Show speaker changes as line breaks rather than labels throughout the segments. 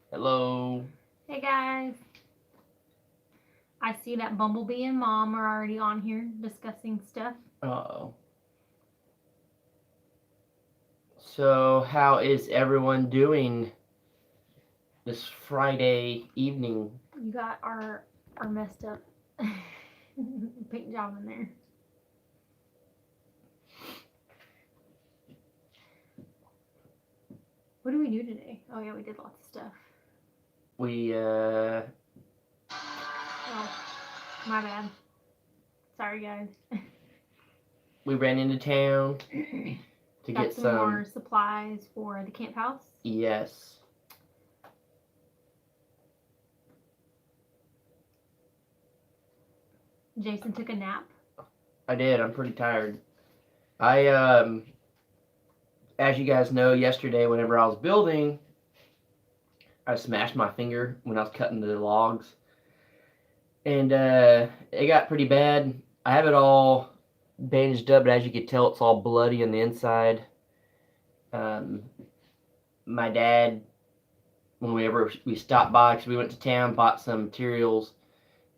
Hello.
Hey guys. I see that Bumblebee and Mom are already on here discussing stuff.
Uh-oh. So, how is everyone doing this Friday evening?
You got our messed up paint job in there. What did we do today? Oh yeah, we did lots of stuff.
We,
Oh, my bad. Sorry guys.
we ran into town to
Got
get
some more supplies for the camp house.
Yes.
Jason took a nap.
I did. I'm pretty tired. I, as you guys know, yesterday, whenever I was building, I smashed my finger when I was cutting the logs. And, it got pretty bad. I have it all bandaged up, but as you can tell, it's all bloody on the inside. My dad, whenever we stopped by, because we went to town, bought some materials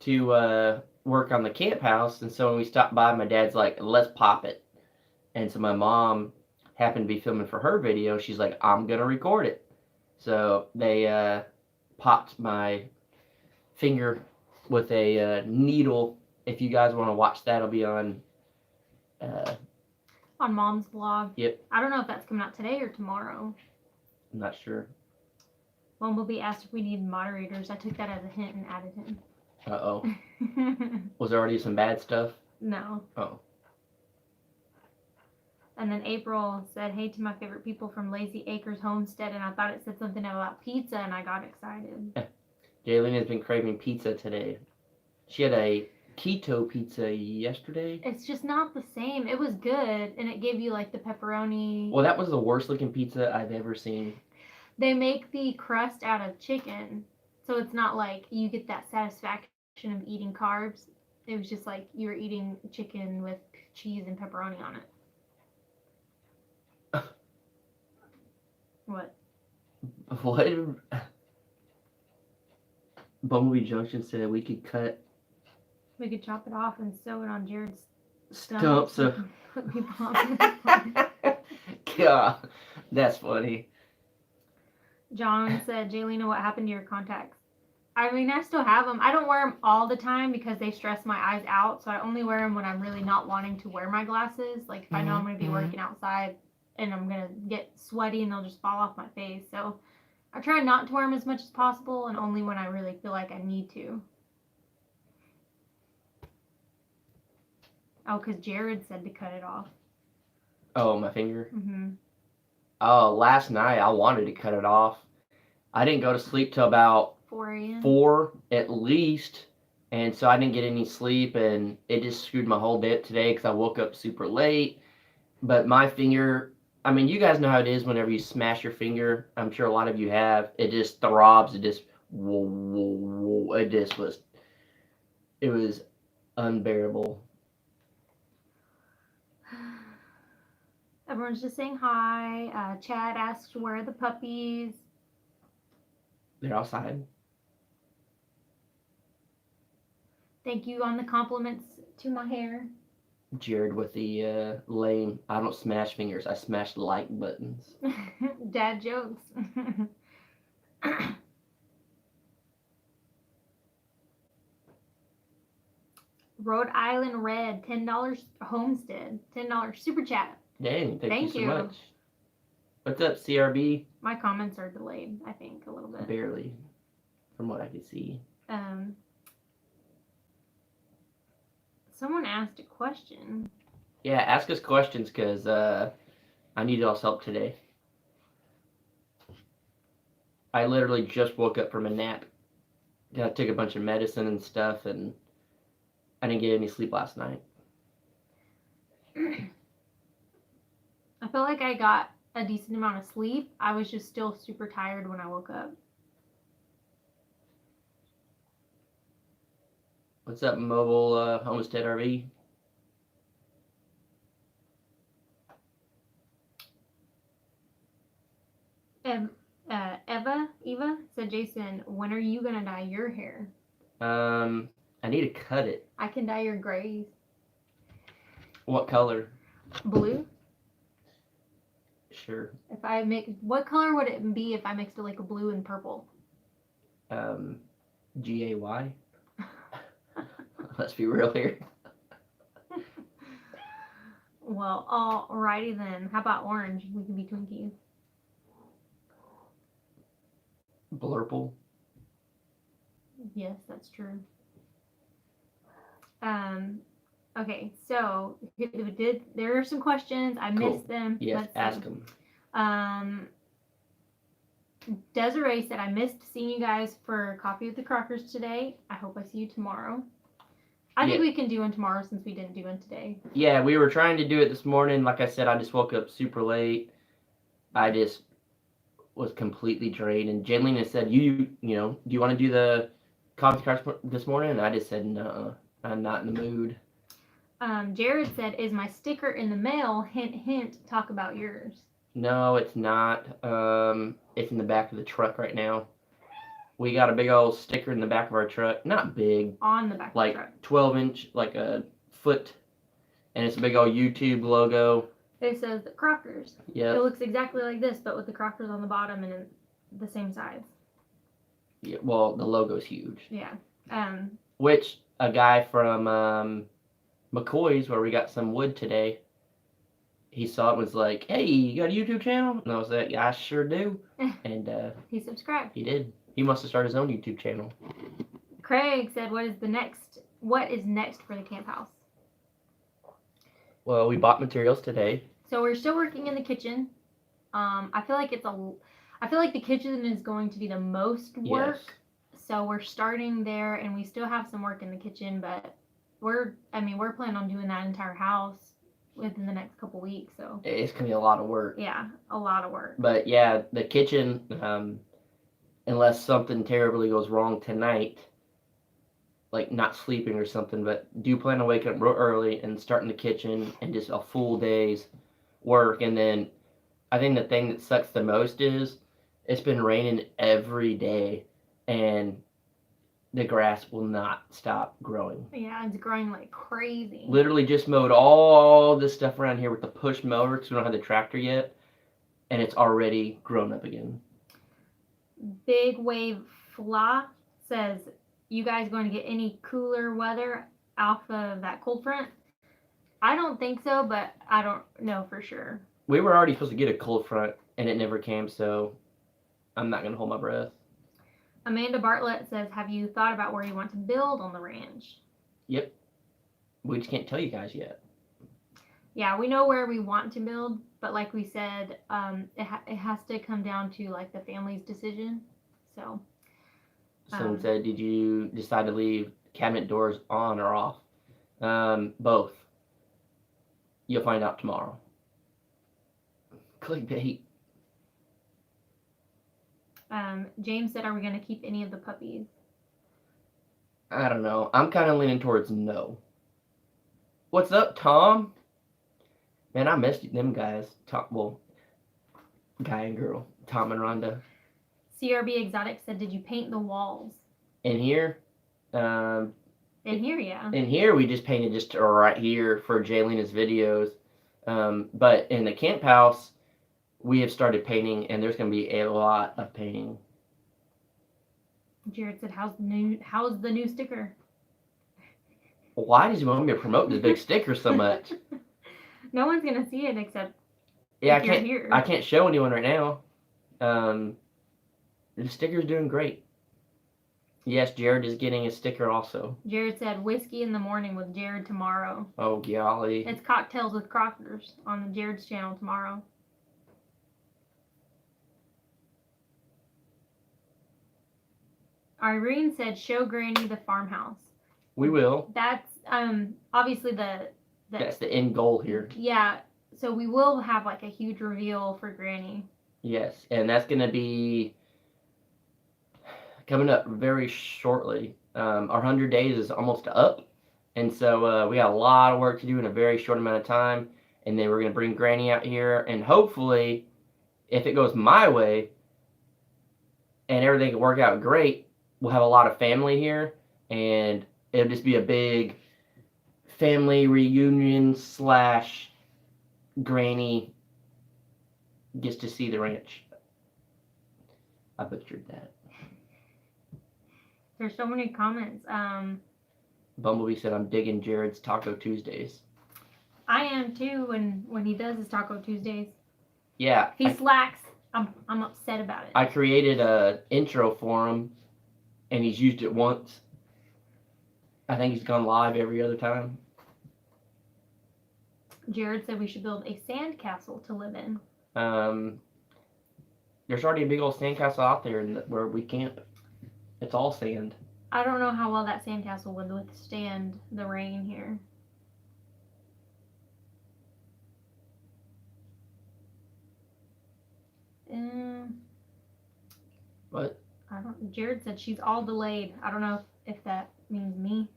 to work on the camp house. And so when we stopped by, my dad's like, let's pop it. And so my mom happened to be filming for her video. She's like, I'm going to record it. So they popped my finger with a needle. If you guys want to watch that, it'll be on
Mom's vlog.
Yep.
I don't know if that's coming out today or tomorrow.
I'm not sure.
Bumblebee asked if we needed moderators. I took that as a hint and added him.
Uh-oh. Was there already some bad stuff?
No.
Oh.
And then April said, hey to my favorite people from Lazy Acres Homestead, and I thought it said something about pizza, and I got excited.
Jaylena has been craving pizza today. She had a keto pizza yesterday.
It's just not the same. It was good, and it gave you like the pepperoni.
Well, that was the worst looking pizza I've ever seen.
They make the crust out of chicken, so it's not like you get that satisfaction of eating carbs. It was just like you were eating chicken with cheese and pepperoni on it. What?
What? Bumblebee Junction said we could
We could chop it off and sew it on Jared's
stump. So
put people on.
God, that's funny.
John said, Jaylena, what happened to your contacts? I mean, I still have them. I don't wear them all the time because they stress my eyes out. So I only wear them when I'm really not wanting to wear my glasses. Like if I know I'm going to be working outside and I'm going to get sweaty and they'll just fall off my face. So I try not to wear them as much as possible and only when I really feel like I need to. Oh, because Jared said to cut it off.
Oh, my finger?
Mm-hmm.
Oh, last night I wanted to cut it off. I didn't go to sleep till about
4 a.m.
4 at least. And so I didn't get any sleep, and it just screwed my whole day up today because I woke up super late. But my finger, I mean, you guys know how it is whenever you smash your finger. I'm sure a lot of you have. It just throbs. It just, whoa, whoa, whoa. It was unbearable.
Everyone's just saying hi. Chad asks, where are the puppies?
They're outside.
Thank you on the compliments to my hair.
Jared with the lame, I don't smash fingers, I smash like buttons.
Dad jokes. Rhode Island Red, $10 Homestead, $10 super chat.
Dang, thank you so much. What's up, CRB?
My comments are delayed, I think, a little bit.
Barely, from what I can see.
Someone asked a question.
Yeah, ask us questions, because I need y'all's help today. I literally just woke up from a nap. I took a bunch of medicine and stuff, and I didn't get any sleep last night.
I felt like I got a decent amount of sleep. I was just still super tired when I woke up.
What's up, Mobile Homestead RV?
Eva Eva said, Jason, when are you gonna dye your hair?
I need to cut it.
I can dye your grays.
What color?
Blue.
Sure.
If I make, what color would it be if I mixed it like a blue and purple?
GAY. Let's be real here.
Well, alrighty then. How about orange? We can be Twinkies.
Blurple.
Yes, that's true. Okay, so there are some questions. I missed them.
Yes,
Let's
ask
see.
them.
Desiree said, I missed seeing you guys for Coffee with the Crockers today. I hope I see you tomorrow. I think we can do one tomorrow since we didn't do one today.
Yeah, we were trying to do it this morning. Like I said, I just woke up super late. I just was completely drained. And Jaylena said, you know, do you want to do the coffee cards this morning? And I just said, no, I'm not in the mood.
Jared said, is my sticker in the mail? Hint, hint, talk about yours.
No, it's not. It's in the back of the truck right now. We got a big old sticker in the back of our truck. Not big.
On the back
like
of the truck.
12-inch, like a foot. And it's a big old YouTube logo.
It says the Crockers.
Yeah.
It looks exactly like this, but with the Crockers on the bottom and the same size.
Yeah, well, the logo's huge.
Yeah.
Which a guy from McCoy's, where we got some wood today, he saw it and was like, hey, you got a YouTube channel? And I was like, yeah, I sure do. And
he subscribed.
He did. He must have started his own YouTube channel.
Craig said, what is next for the camp house?
Well, we bought materials today.
So we're still working in the kitchen. I feel like the kitchen is going to be the most work. Yes. So we're starting there, and we still have some work in the kitchen, but we're planning on doing that entire house within the next couple weeks. So
it's gonna be a lot of work.
Yeah, a lot of work.
But yeah, the kitchen, unless something terribly goes wrong tonight, like not sleeping or something, but do plan on waking up real early and starting the kitchen and just a full day's work. And then I think the thing that sucks the most is it's been raining every day and the grass will not stop growing.
Yeah, it's growing like crazy.
Literally just mowed all this stuff around here with the push mower because we don't have the tractor yet, and it's already grown up again.
Big Wave Fla says, you guys going to get any cooler weather off of that cold front? I don't think so, but I don't know for sure.
We were already supposed to get a cold front, and it never came, so I'm not going to hold my breath.
Amanda Bartlett says, have you thought about where you want to build on the ranch?
Yep. We just can't tell you guys yet.
Yeah, we know where we want to build, but like we said, it has to come down to like the family's decision. So.
Someone said, did you decide to leave cabinet doors on or off? Both. You'll find out tomorrow. Clickbait.
James said, are we going to keep any of the puppies?
I don't know. I'm kind of leaning towards no. What's up, Tom? Man, I missed them guys. Guy and girl. Tom and Rhonda.
CRB Exotic said, did you paint the walls?
In here?
In here, yeah.
In here, we just painted just right here for Jaylena's videos. But in the camp house, we have started painting, and there's going to be a lot of painting.
Jared said, how's the new sticker?
Why does you want me to promote this big sticker so much?
No one's going to see it except
I can't show anyone right now. The sticker's doing great. Yes, Jared is getting a sticker also.
Jared said, whiskey in the morning with Jared tomorrow.
Oh, golly.
It's cocktails with Crockers on Jared's channel tomorrow. Irene said, show Granny the farmhouse.
We will.
That's obviously
that's the end goal here.
Yeah, so we will have like a huge reveal for Granny.
Yes, and that's going to be coming up very shortly. Our 100 days is almost up, and so we got a lot of work to do in a very short amount of time, and then we're going to bring Granny out here, and hopefully, if it goes my way, and everything will work out great, we'll have a lot of family here, and it'll just be a big family reunion / granny gets to see the ranch. I butchered that.
There's so many comments.
Bumblebee said, I'm digging Jared's Taco Tuesdays.
I am too when he does his Taco Tuesdays.
Yeah.
He slacks. I'm upset about it.
I created a intro for him, and he's used it once. I think he's gone live every other time.
Jared said we should build a sand castle to live in.
There's already a big old sandcastle out there where we camp. It's all sand.
I don't know how well that sandcastle would withstand the rain here.
What?
I don't. Jared said she's all delayed. I don't know if that means me.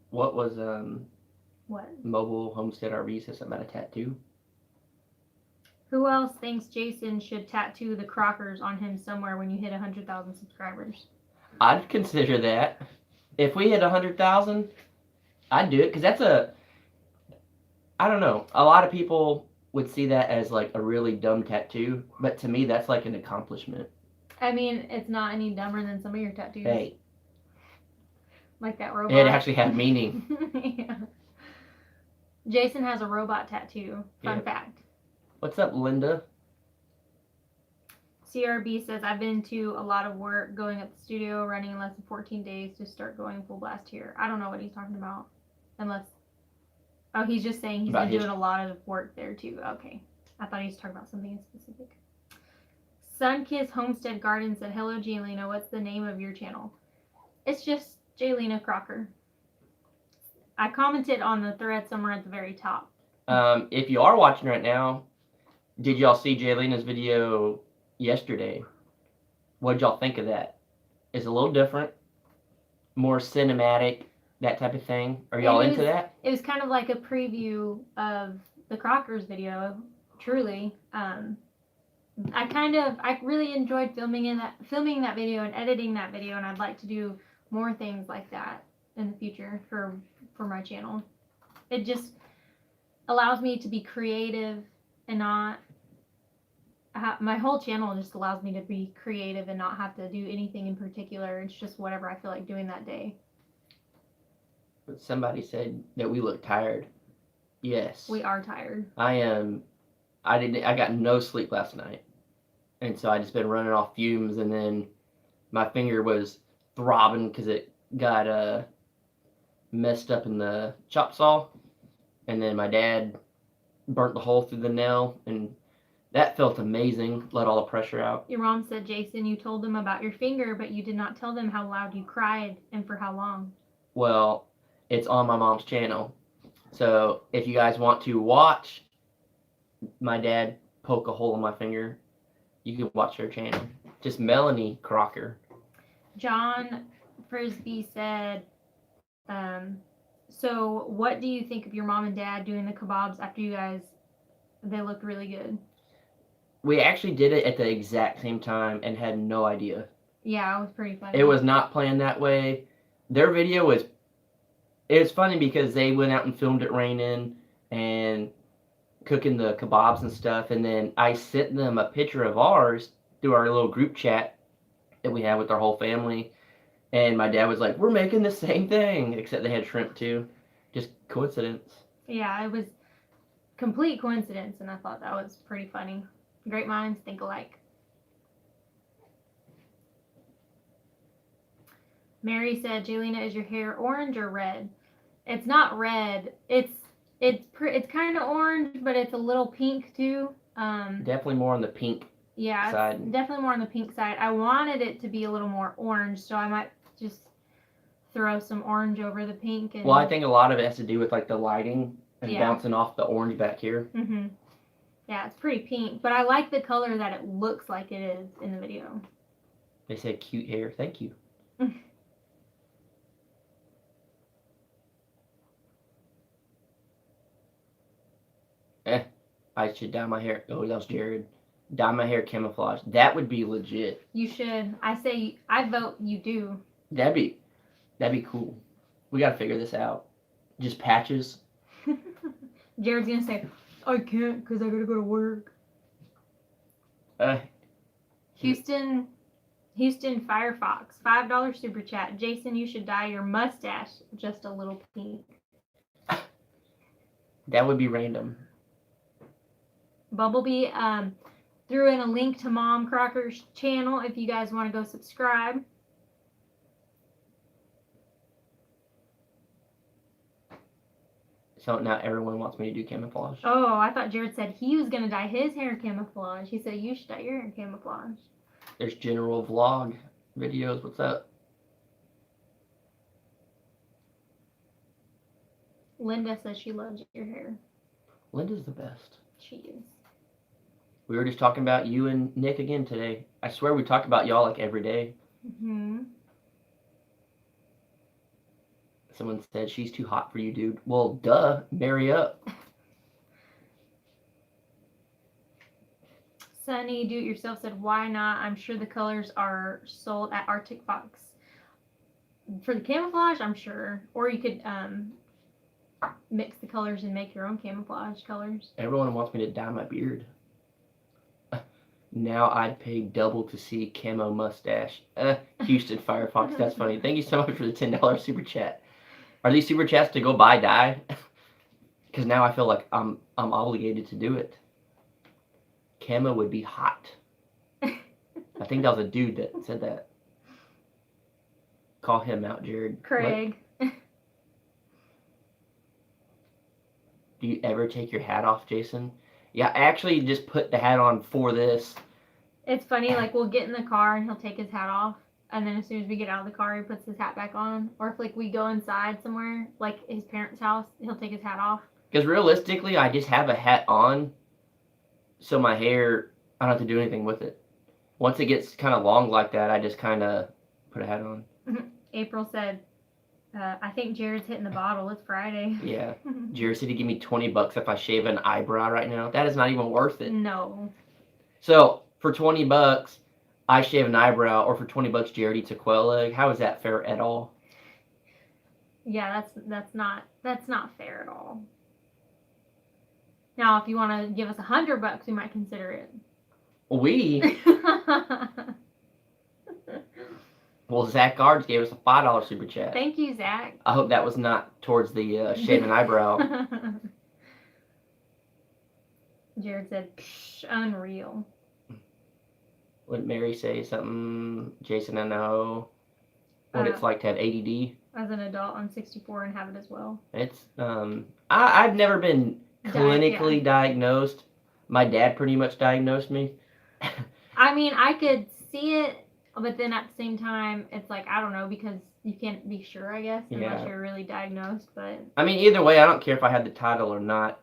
What was
What?
Mobile Homestead RV said something about a tattoo?
Who else thinks Jason should tattoo the Crockers on him somewhere when you hit 100,000 subscribers?
I'd consider that. If we hit 100,000, I'd do it, because that's I don't know. A lot of people would see that as like a really dumb tattoo, but to me, that's like an accomplishment.
I mean, it's not any dumber than some of your tattoos.
Hey.
Like that robot.
It actually had meaning.
Yeah. Jason has a robot tattoo. Fun
Yeah.
fact.
What's up, Linda?
CRB says, I've been to a lot of work going at the studio, running in less than 14 days to start going full blast here. I don't know what he's talking about. Oh, he's just saying he's been doing a lot of work there too. Okay. I thought he was talking about something specific. Sunkiss Homestead Garden said, hello, Jaylena. What's the name of your channel? It's just jaylenacrocker. I commented on the thread somewhere at the very top.
If you are watching right now, did y'all see Jaylena's video yesterday? What did y'all think of that? It's a little different, more cinematic, that type of thing. Are y'all into that?
It was kind of like a preview of the Crocker's video, truly. I really enjoyed filming that video and editing that video, and I'd like to do more things like that in the future for my channel. It just allows me to be creative and not my whole channel just allows me to be creative and not have to do anything in particular. It's just whatever I feel like doing that day.
But somebody said that we look tired. Yes.
We are tired.
I am. I got no sleep last night. And so I just been running off fumes, and then my finger was throbbing because it got messed up in the chop saw. And then my dad burnt the hole through the nail, and that felt amazing. Let all the pressure out.
Your mom said, Jason, you told them about your finger, but you did not tell them how loud you cried and for how long.
Well, it's on my mom's channel. So if you guys want to watch my dad poke a hole in my finger, you can watch her channel. Just Melanie Crocker.
John Frisbee said, so what do you think of your mom and dad doing the kebabs after you guys, they looked really good?
We actually did it at the exact same time and had no idea.
Yeah, it was pretty funny.
It was not planned that way. Their video was, it was funny because they went out and filmed it raining and cooking the kebabs and stuff, and then I sent them a picture of ours through our little group chat that we have with our whole family, and my dad was like, we're making the same thing, except they had shrimp too. Just coincidence.
Yeah, it was complete coincidence, and I thought that was pretty funny. Great minds think alike. Mary said, Jaylena, is your hair orange or red? It's not red. It's kind of orange, but it's a little pink too.
Definitely more on the pink side.
It's definitely more on the pink side. I wanted it to be a little more orange, so I might just throw some orange over the pink. And
well, I think a lot of it has to do with like the lighting and
yeah,
bouncing off the orange back here.
Mm-hmm. Yeah, it's pretty pink, but I like the color that it looks like it is in the video.
They said cute hair. Thank you. I should dye my hair. Oh, that was Jared. Dye my hair camouflage. That would be legit.
You should. I vote you do.
That'd be cool. We gotta figure this out. Just patches.
Jared's gonna say, I can't because I gotta go to work. Houston Firefox, $5 super chat. Jason, you should dye your mustache just a little pink.
That would be random.
Bumblebee threw in a link to Mom Crocker's channel if you guys want to go subscribe.
So now everyone wants me to do camouflage.
Oh, I thought Jared said he was gonna dye his hair camouflage. He said you should dye your hair camouflage.
There's general vlog videos. What's up?
Linda says she loves your hair.
Linda's the best.
She is.
We were just talking about you and Nick again today. I swear we talk about y'all like every day.
Mm-hmm.
Someone said she's too hot for you, dude. Well, duh. Marry up.
Sunny Do It Yourself said, why not? I'm sure the colors are sold at Arctic Fox. For the camouflage, I'm sure. Or you could mix the colors and make your own camouflage colors.
Everyone wants me to dye my beard. Now I'd pay double to see camo mustache. Houston Firefox, that's funny. Thank you so much for the $10 super chat. Are these super chats to go buy dye? Because now I feel like I'm obligated to do it. Camo would be hot. I think that was a dude that said that. Call him out, Jared.
Craig.
Do you ever take your hat off, Jason? Yeah, I actually just put the hat on for this.
It's funny, like we'll get in the car and he'll take his hat off. And then as soon as we get out of the car, he puts his hat back on. Or if like we go inside somewhere, like his parents' house, he'll take his hat off.
Because realistically, I just have a hat on. So my hair, I don't have to do anything with it. Once it gets kind of long like that, I just kind of put a hat on.
April said, I think Jared's hitting the bottle. It's Friday.
Yeah. Jared said he'd give me $20 if I shave an eyebrow right now. That is not even worth it.
No.
So, for $20, I shave an eyebrow, or for $20, Jared eats a quail egg. How is that fair at all?
Yeah, that's not fair at all. Now, if you want to give us $100, we might consider it.
We? Well, Zach Guards gave us a $5 super chat.
Thank you, Zach.
I hope that was not towards the shaving eyebrow.
Jared said, psh, unreal.
Would Mary say something? Jason, I know what it's like to have ADD.
As an adult, I'm 64 and have it as well.
It's, I've never been clinically diagnosed. My dad pretty much diagnosed me.
I mean, I could see it, but then at the same time, it's like, I don't know, because you can't be sure, I guess, unless you're really diagnosed, but... I
mean, either way, I don't care if I had the title or not.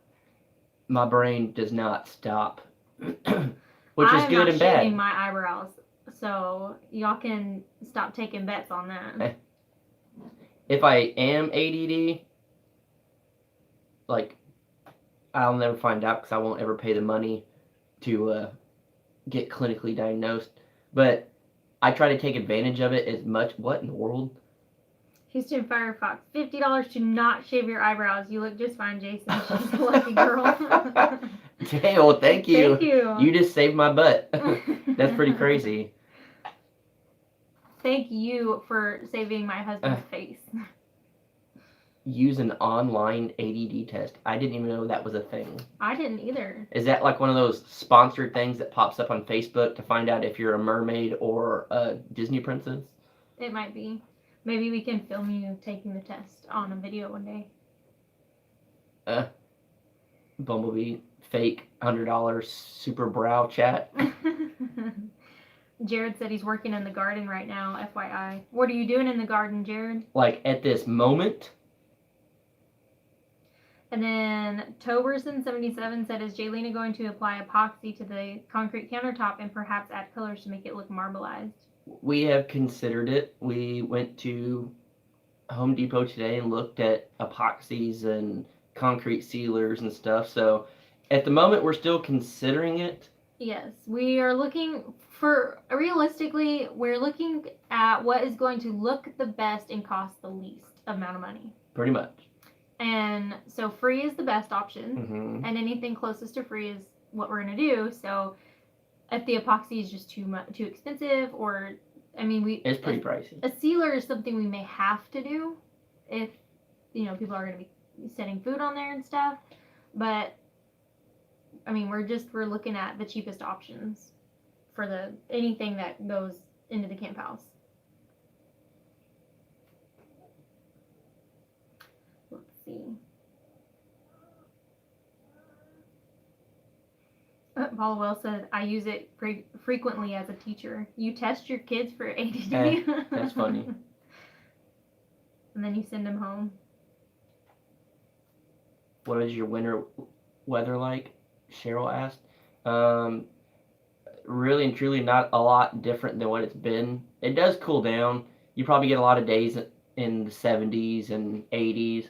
My brain does not stop. Which is good and bad.
I'm not shaving my eyebrows, so y'all can stop taking bets on that.
If I am ADD, like, I'll never find out because I won't ever pay the money to get clinically diagnosed. But I try to take advantage of it as much. What in the world?
Houston Firefox, $50 to not shave your eyebrows. You look just fine, Jason. She's a lucky girl.
Hey, well, thank you.
Thank you.
You just saved my butt. That's pretty crazy.
Thank you for saving my husband's face.
Use an online ADD test. I didn't even know that was a thing.
I didn't either.
Is that like one of those sponsored things that pops up on Facebook to find out if you're a mermaid or a Disney princess?
It might be. Maybe we can film you taking the test on a video one day.
Bumblebee, fake $100 super brow chat.
Jared said he's working in the garden right now, FYI. What are you doing in the garden, Jared?
Like at this moment?
And then Toberson77 said, is Jaylena going to apply epoxy to the concrete countertop and perhaps add pillars to make it look marbleized?
We have considered it. We went to Home Depot today and looked at epoxies and concrete sealers and stuff. So at the moment, we're still considering it.
Yes, we are looking for, realistically, we're looking at what is going to look the best and cost the least amount of money.
Pretty much.
And so free is the best option,
Mm-hmm.
and anything closest to free is what we're going to do. So if the epoxy is just too expensive, or I mean,
It's pretty pricey.
A sealer is something we may have to do if people are going to be setting food on there and stuff. But I mean, we're looking at the cheapest options for anything that goes into the camp house. Let's see. Paula Wells said, I use it frequently as a teacher. You test your kids for ADD.
That's funny.
And then you send them home.
What is your winter weather like? Cheryl asked. Really and truly not a lot different than what it's been. It does cool down. You probably get a lot of days in the 70s and 80s,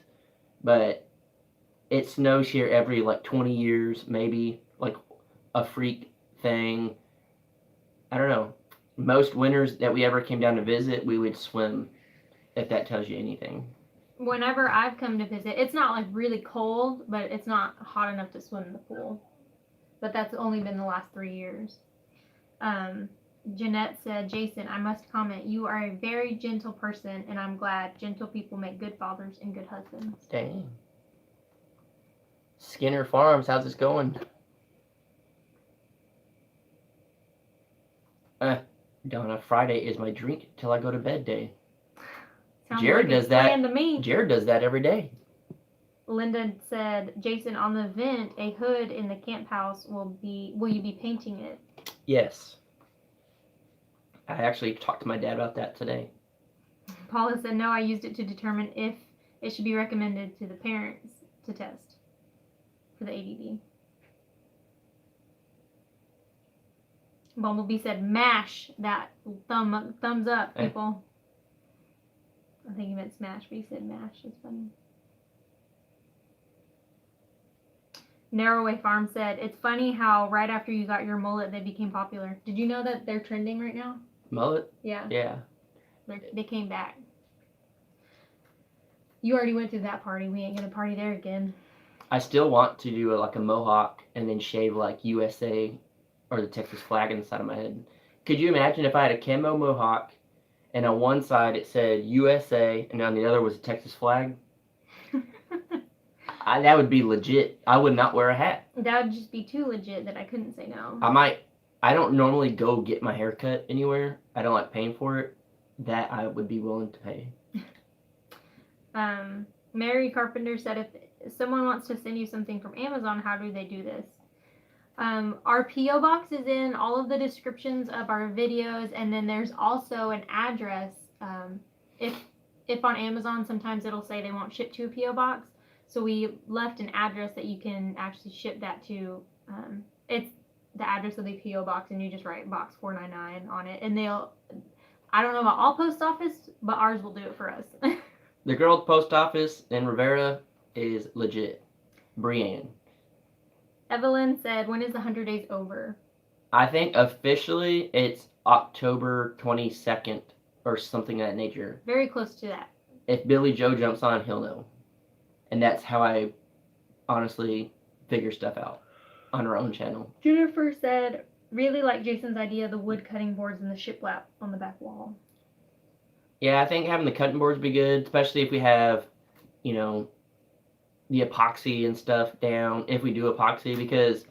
but it snows here every like 20 years, maybe, like a freak thing. I don't know. Most winters that we ever came down to visit, we would swim, if that tells you anything.
Whenever I've come to visit, it's not like really cold, but it's not hot enough to swim in the pool. But that's only been the last 3 years. Jeanette said, Jason, I must comment, you are a very gentle person, and I'm glad gentle people make good fathers and good husbands.
Dang. Skinner Farms, how's this going? Donna, Friday is my drink till I go to bed day.
Sounds
Jared
like
does that.
To me.
Jared does that every day.
Linda said, Jason, on the vent, a hood in the camp house will you be painting it?
Yes. I actually talked to my dad about that today.
Paula said, no, I used it to determine if it should be recommended to the parents to test for the ADD. Bumblebee said, mash that thumbs up, people. I think he meant smash, but he said mash. It's funny. Narrowway Farm said, it's funny how right after you got your mullet, they became popular. Did you know that they're trending right now?
Mullet?
Yeah.
Yeah.
They came back. You already went to that party. We ain't going to party there again.
I still want to do like a mohawk and then shave like USA or the Texas flag on the side of my head. Could you imagine if I had a camo mohawk and on one side it said USA and on the other was a Texas flag? That would be legit. I would not wear a hat.
That would just be too legit that I couldn't say no.
I don't normally go get my hair cut anywhere. I don't like paying for it. That I would be willing to pay.
Mary Carpenter said, if someone wants to send you something from Amazon, how do they do this? Our P.O. box is in all of the descriptions of our videos, and then there's also an address. If on Amazon, sometimes it'll say they won't ship to a P.O. box. So we left an address that you can actually ship that to. It's the address of the P.O. box, and you just write box 499 on it. And I don't know about all post office, but ours will do it for us.
The girl at the post office in Riviera is legit. Brienne.
Evelyn said, when is the 100 days over?
I think officially it's October 22nd or something of that nature.
Very close to that.
If Billy Joe jumps on, he'll know. And that's how I honestly figure stuff out on our own channel.
Jennifer said, really like Jason's idea of the wood cutting boards and the shiplap on the back wall.
Yeah, I think having the cutting boards would be good, especially if we have, the epoxy and stuff down, if we do epoxy, because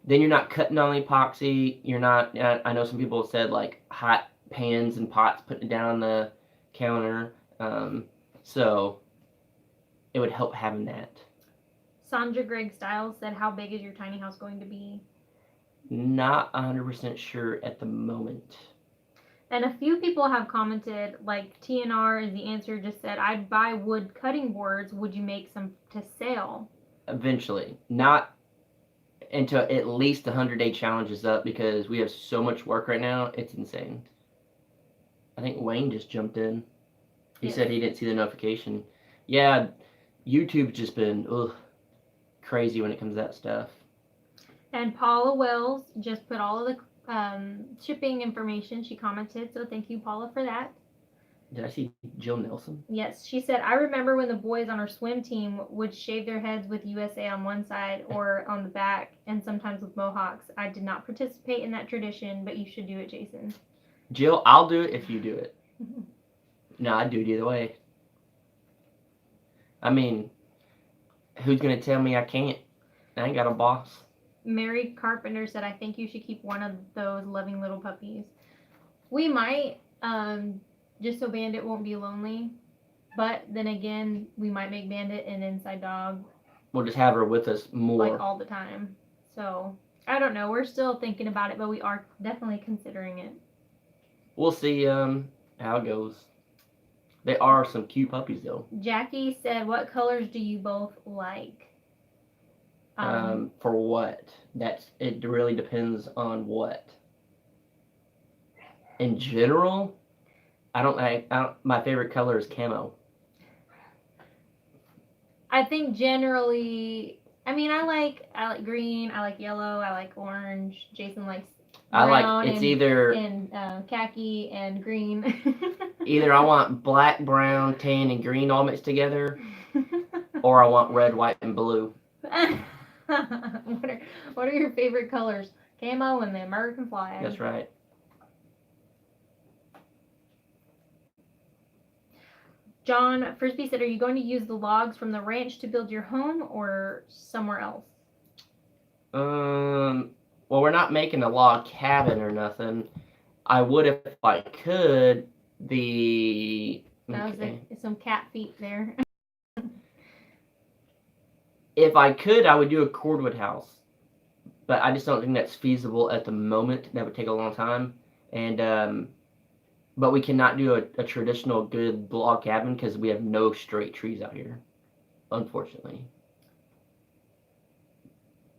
then you're not cutting on the epoxy. You're not, I know some people have said, like, hot pans and pots putting it down on the counter. So it would help having that.
Sandra Gregg Stiles said, how big is your tiny house going to be?
Not 100% sure at the moment.
And a few people have commented, like TNR is the answer, just said, I'd buy wood cutting boards. Would you make some to sale?
Eventually. Not until at least the 100-day challenge is up, because we have so much work right now. It's insane. I think Wayne just jumped in. He said he didn't see the notification. Yeah, YouTube's just been crazy when it comes to that stuff.
And Paula Wells just put all of the shipping information. She commented, so thank you, Paula, for that.
Did I see Jill Nelson?
Yes, she said, I remember when the boys on our swim team would shave their heads with USA on one side or on the back, and sometimes with mohawks. I did not participate in that tradition, but you should do it, Jason.
Jill, I'll do it if you do it. No, I'd do it either way. I mean, who's going to tell me I can't? I ain't got a boss.
Mary Carpenter said, I think you should keep one of those loving little puppies. We might, just so Bandit won't be lonely. But then again, we might make Bandit an inside dog.
We'll just have her with us more.
Like all the time. So, I don't know. We're still thinking about it, but we are definitely considering it.
We'll see how it goes. They are some cute puppies, though.
Jackie said, what colors do you both like?
For what? It really depends on what. In general, my favorite color is camo.
I think generally, I mean, I like green, I like yellow, I like orange. Jason likes brown and khaki and green.
Either I want black, brown, tan, and green all mixed together, or I want red, white, and blue.
What are your favorite colors? Camo and the American flag.
That's right.
John Frisbee said, are you going to use the logs from the ranch to build your home or somewhere else?
Well, we're not making a log cabin or nothing. I would if I could.
That was some cat feet there.
If I could, I would do a cordwood house. But I just don't think that's feasible at the moment. That would take a long time. And, but we cannot do a traditional good log cabin because we have no straight trees out here, unfortunately.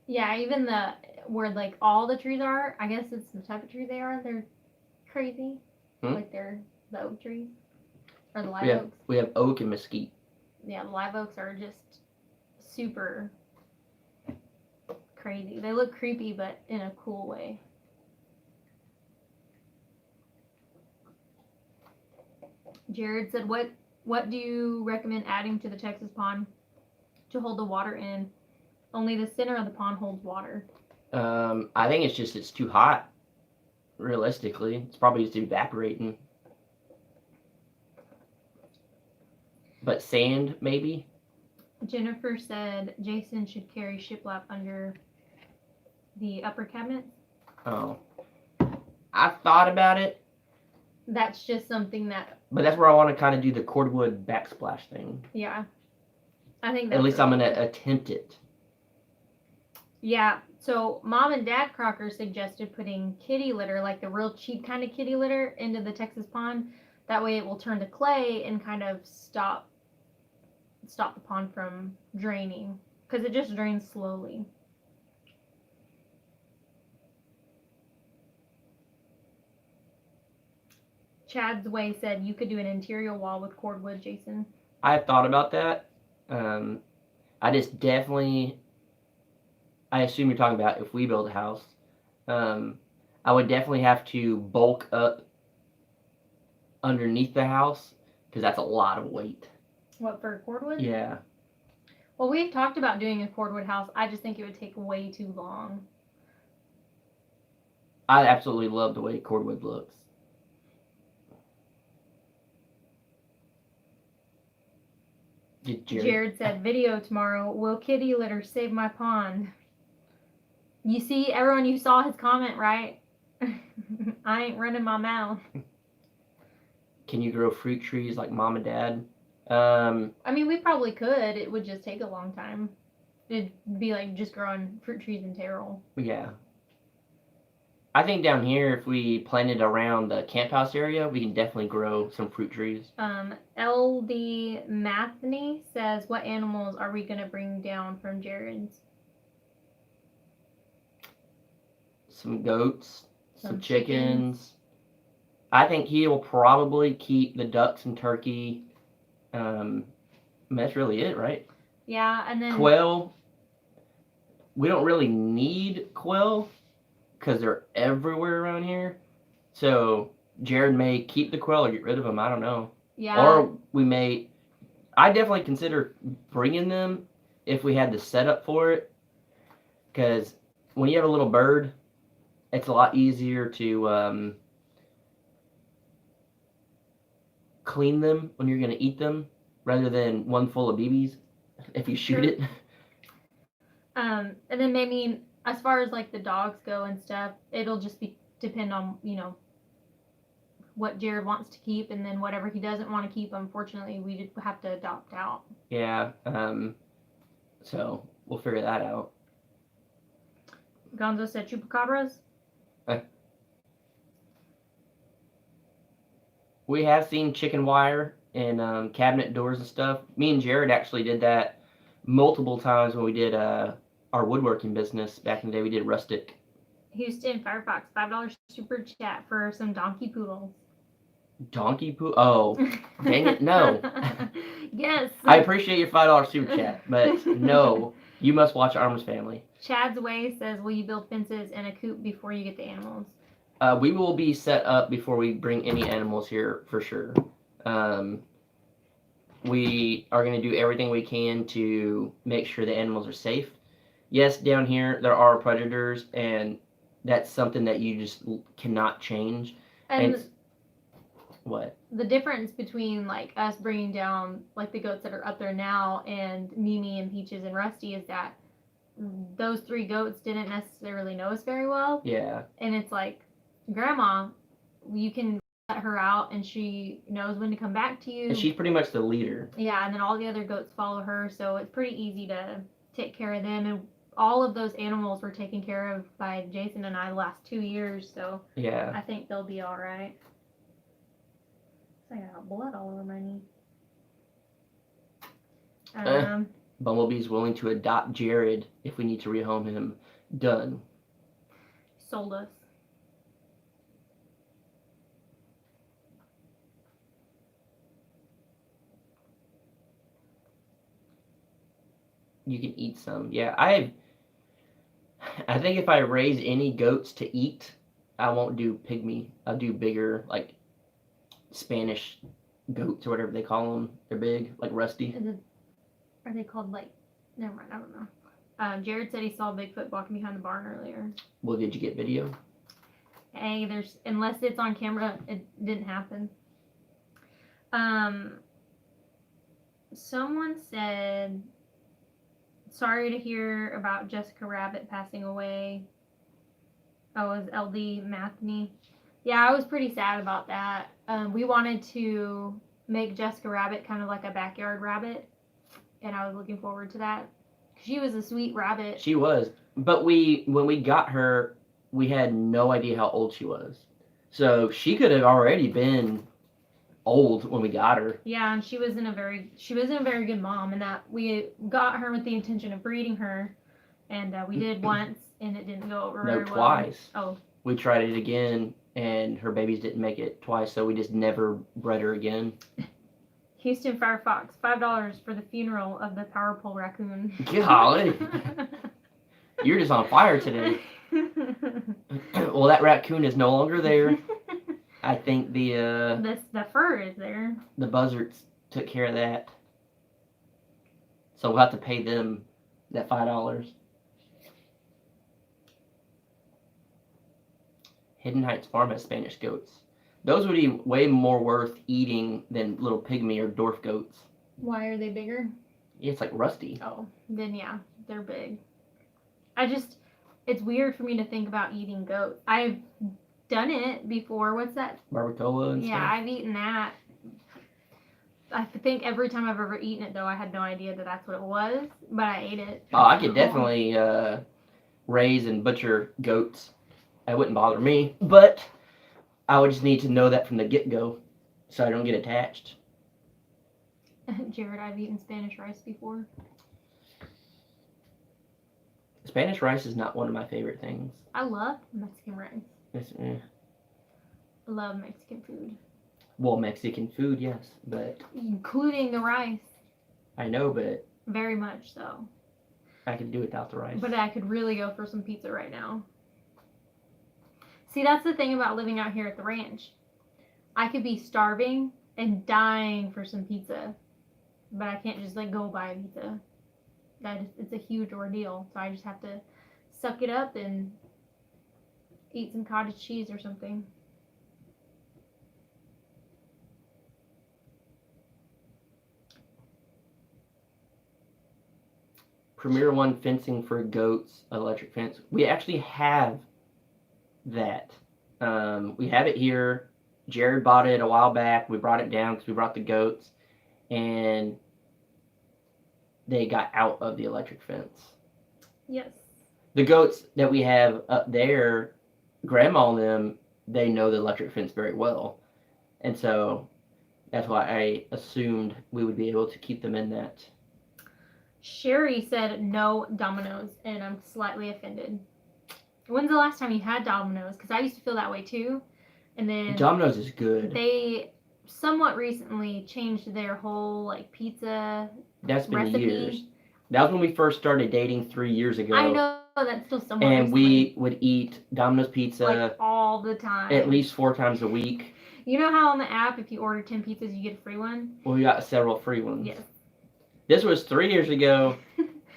Yeah, even where like all the trees are, I guess it's the type of tree they are. They're crazy. Like they're the oak trees or the live oaks.
We have oak and mesquite.
Yeah, the live oaks are just super crazy. They look creepy, but in a cool way. Jared said, what do you recommend adding to the Texas pond to hold the water in? Only the center of the pond holds water.
I think it's too hot. Realistically, it's probably just evaporating. But sand, maybe?
Jennifer said Jason should carry shiplap under the upper cabinet.
Oh. I've thought about it.
That's just something that...
But that's where I want to kind of do the cordwood backsplash thing.
Yeah. I think that's...
At least I'm going to attempt it.
Yeah. So, Mom and Dad Crocker suggested putting kitty litter, like the real cheap kind of kitty litter, into the Texas pond. That way it will turn to clay and kind of stop the pond from draining. Because it just drains slowly. Chad's Way said you could do an interior wall with cordwood, Jason.
I thought about that. I just definitely... I assume you're talking about if we build a house. I would definitely have to bulk up underneath the house because that's a lot of weight.
What, for cordwood?
Yeah.
Well, we've talked about doing a cordwood house. I just think it would take way too long.
I absolutely love the way cordwood looks.
Jared said, video tomorrow. Will kitty litter save my pond? You see, everyone, you saw his comment, right? I ain't running my mouth.
Can you grow fruit trees like Mom and Dad?
I mean, we probably could. It would just take a long time. It'd be like just growing fruit trees in Terrell.
Yeah. I think down here, if we planted around the camp house area, we can definitely grow some fruit trees.
LD Matheny says, what animals are we going to bring down from Jared's?
Some goats, some chickens. I think he will probably keep the ducks and turkey. That's really it, right?
Yeah, and then...
Quail. we don't really need quail because they're everywhere around here. So Jared may keep the quail or get rid of them. I don't know.
Yeah.
Or we may. I definitely consider bringing them if we had the setup for it. Because when you have a little bird, it's a lot easier to clean them when you're going to eat them rather than one full of BBs if you shoot it.
And then maybe as far as like the dogs go and stuff, it'll just be depend on, you know, what Jared wants to keep, and then whatever he doesn't want to keep, unfortunately, we have to adopt out.
Yeah. So we'll figure that out.
Gonzo said chupacabras.
We have seen chicken wire in cabinet doors and stuff. Me and Jared actually did that multiple times when we did our woodworking business back in the day. We did rustic.
Houston Firefox, $5 super chat for some donkey poodles.
Donkey poo? Oh, dang it, no.
Yes.
I appreciate your $5 super chat, but no, you must watch Arms Family.
Chad's Way says, will you build fences and a coop before you get the animals?
We will be set up before we bring any animals here for sure. We are going to do everything we can to make sure the animals are safe. Yes, down here there are predators, and that's something that you just cannot change.
And
what?
The difference between like us bringing down like the goats that are up there now and Mimi and Peaches and Rusty is that those 3 goats didn't necessarily know us very well.
Yeah.
And it's like, Grandma, you can let her out and she knows when to come back to you.
And she's pretty much the leader.
Yeah, and then all the other goats follow her, so it's pretty easy to take care of them. And all of those animals were taken care of by Jason and I the last 2 years, so
yeah,
I think they'll be all right. I got blood all over my knee.
Bumblebee's willing to adopt Jared if we need to rehome him. Done.
Sold us.
You can eat some. Yeah, I think if I raise any goats to eat, I won't do pygmy. I'll do bigger, like Spanish goats or whatever they call them. They're big, like Rusty.
Are they called like? Never mind. I don't know. Jared said he saw Bigfoot walking behind the barn earlier.
Well, did you get video?
Hey, unless it's on camera, it didn't happen. Someone said, sorry to hear about Jessica Rabbit passing away. Oh, it was LD Matheny. Yeah, I was pretty sad about that. We wanted to make Jessica Rabbit kind of like a backyard rabbit, and I was looking forward to that. She was a sweet rabbit.
She was. But when we got her, we had no idea how old she was. So she could have already been old when we got her.
Yeah, and she wasn't a very good mom, and that we got her with the intention of breeding her, and we did once, and it didn't go over very well.
No, twice.
Oh.
We tried it again, and her babies didn't make it twice, so we just never bred her again.
Houston Firefox, $5 for the funeral of the power pole raccoon.
Golly. You're just on fire today. Well, that raccoon is no longer there. I think
the fur is there.
The buzzards took care of that. So we'll have to pay them that $5. Hidden Heights Farm has Spanish goats. Those would be way more worth eating than little pygmy or dwarf goats.
Why are they bigger?
Yeah, it's like Rusty.
Oh, then yeah, they're big. It's weird for me to think about eating goats. I've done it before. What's that?
Barbacoa and stuff?
Yeah, I've eaten that. I think every time I've ever eaten it, though, I had no idea that that's what it was, but I ate it.
Oh, I could definitely raise and butcher goats. That wouldn't bother me, but I would just need to know that from the get-go so I don't get attached.
Jared, I've eaten Spanish rice before.
Spanish rice is not one of my favorite things.
I love Mexican rice.
I
love Mexican food.
Well, Mexican food, yes, but...
Including the rice.
I know, but...
Very much so.
I could do without the rice.
But I could really go for some pizza right now. See, that's the thing about living out here at the ranch. I could be starving and dying for some pizza, but I can't just like go buy a pizza. It's a huge ordeal. So I just have to suck it up and eat some cottage cheese or something.
Premier One fencing for goats, electric fence. We actually have that. We have it here. Jared bought it a while back. We brought it down because we brought the goats, and they got out of the electric fence.
Yes.
The goats that we have up there, Grandma and them, they know the electric fence very well, and so that's why I assumed we would be able to keep them in that.
Sherry said no Domino's, and I'm slightly offended. When's the last time you had Domino's? Because I used to feel that way too. And then
Domino's is good.
They somewhat recently changed their whole like pizza
That's been
recipe.
years. That was when we first started dating 3 years ago.
I know that's still somewhat
And
recently.
we would eat Domino's pizza
like all the time.
at least 4 times a week.
You know how on the app, if you order 10 pizzas, you get a free one?
Well, we got several free ones.
Yes.
This was 3 years ago,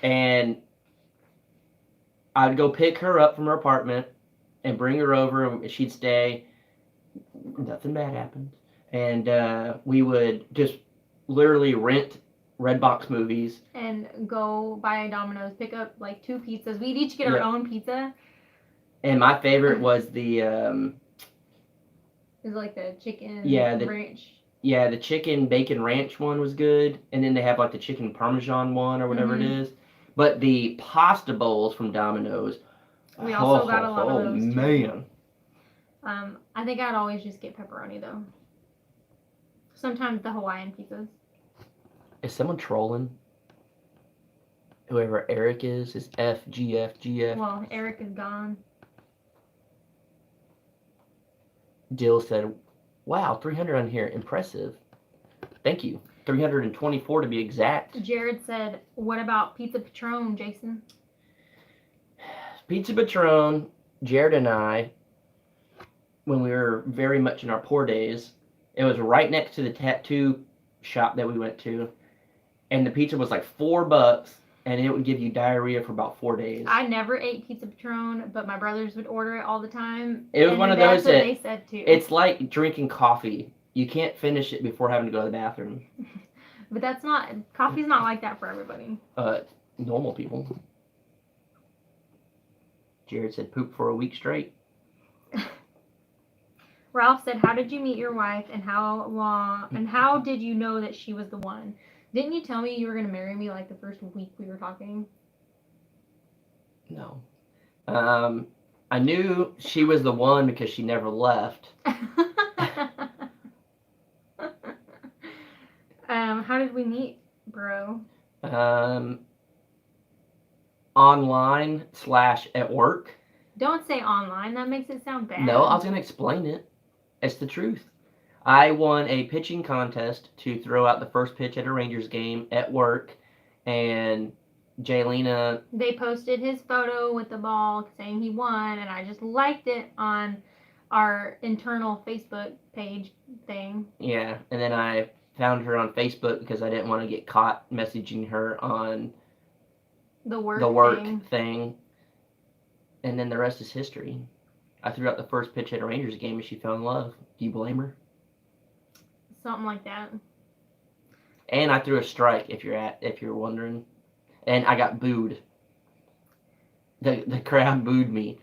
and I'd go pick her up from her apartment and bring her over, and she'd stay. Nothing bad happened. And we would just literally rent Redbox movies.
And go buy a Domino's, pick up like 2 pizzas. We'd each get our own pizza.
And my favorite was the...
it was like the chicken ranch.
Yeah, the chicken bacon ranch one was good. And then they have like the chicken parmesan one or whatever it is. But the pasta bowls from Domino's...
We also got a lot of those, too.
Man.
I think I'd always just get pepperoni, though. Sometimes the Hawaiian pizzas.
Is someone trolling? Whoever Eric is FGF.
Well, Eric is gone.
Jill said, wow, 300 on here. Impressive. Thank you. 324 to be exact.
Jared said, what about Pizza Patron, Jason?
Pizza Patron, Jared and I, when we were very much in our poor days, it was right next to the tattoo shop that we went to. And the pizza was like $4, and it would give you diarrhea for about 4 days.
I never ate Pizza Patron, but my brothers would order it all the time.
It was one of those that
they said too.
It's like drinking coffee. You can't finish it before having to go to the bathroom.
But coffee's not like that for everybody.
Normal people. Jared said poop for a week straight.
Ralph said, how did you meet your wife and how did you know that she was the one? Didn't you tell me you were going to marry me like the first week we were talking?
No. I knew she was the one because she never left.
How did we meet, bro?
Online / at work.
Don't say online. That makes it sound bad.
No, I was going to explain it. It's the truth. I won a pitching contest to throw out the first pitch at a Rangers game at work, and Jaylena...
They posted his photo with the ball saying he won, and I just liked it on our internal Facebook page thing.
Yeah, and then I found her on Facebook because I didn't want to get caught messaging her on
the work
thing. And then the rest is history. I threw out the first pitch at a Rangers game and she fell in love. Do you blame her?
Something like that.
And I threw a strike, if you're wondering. And I got booed. The crowd booed me.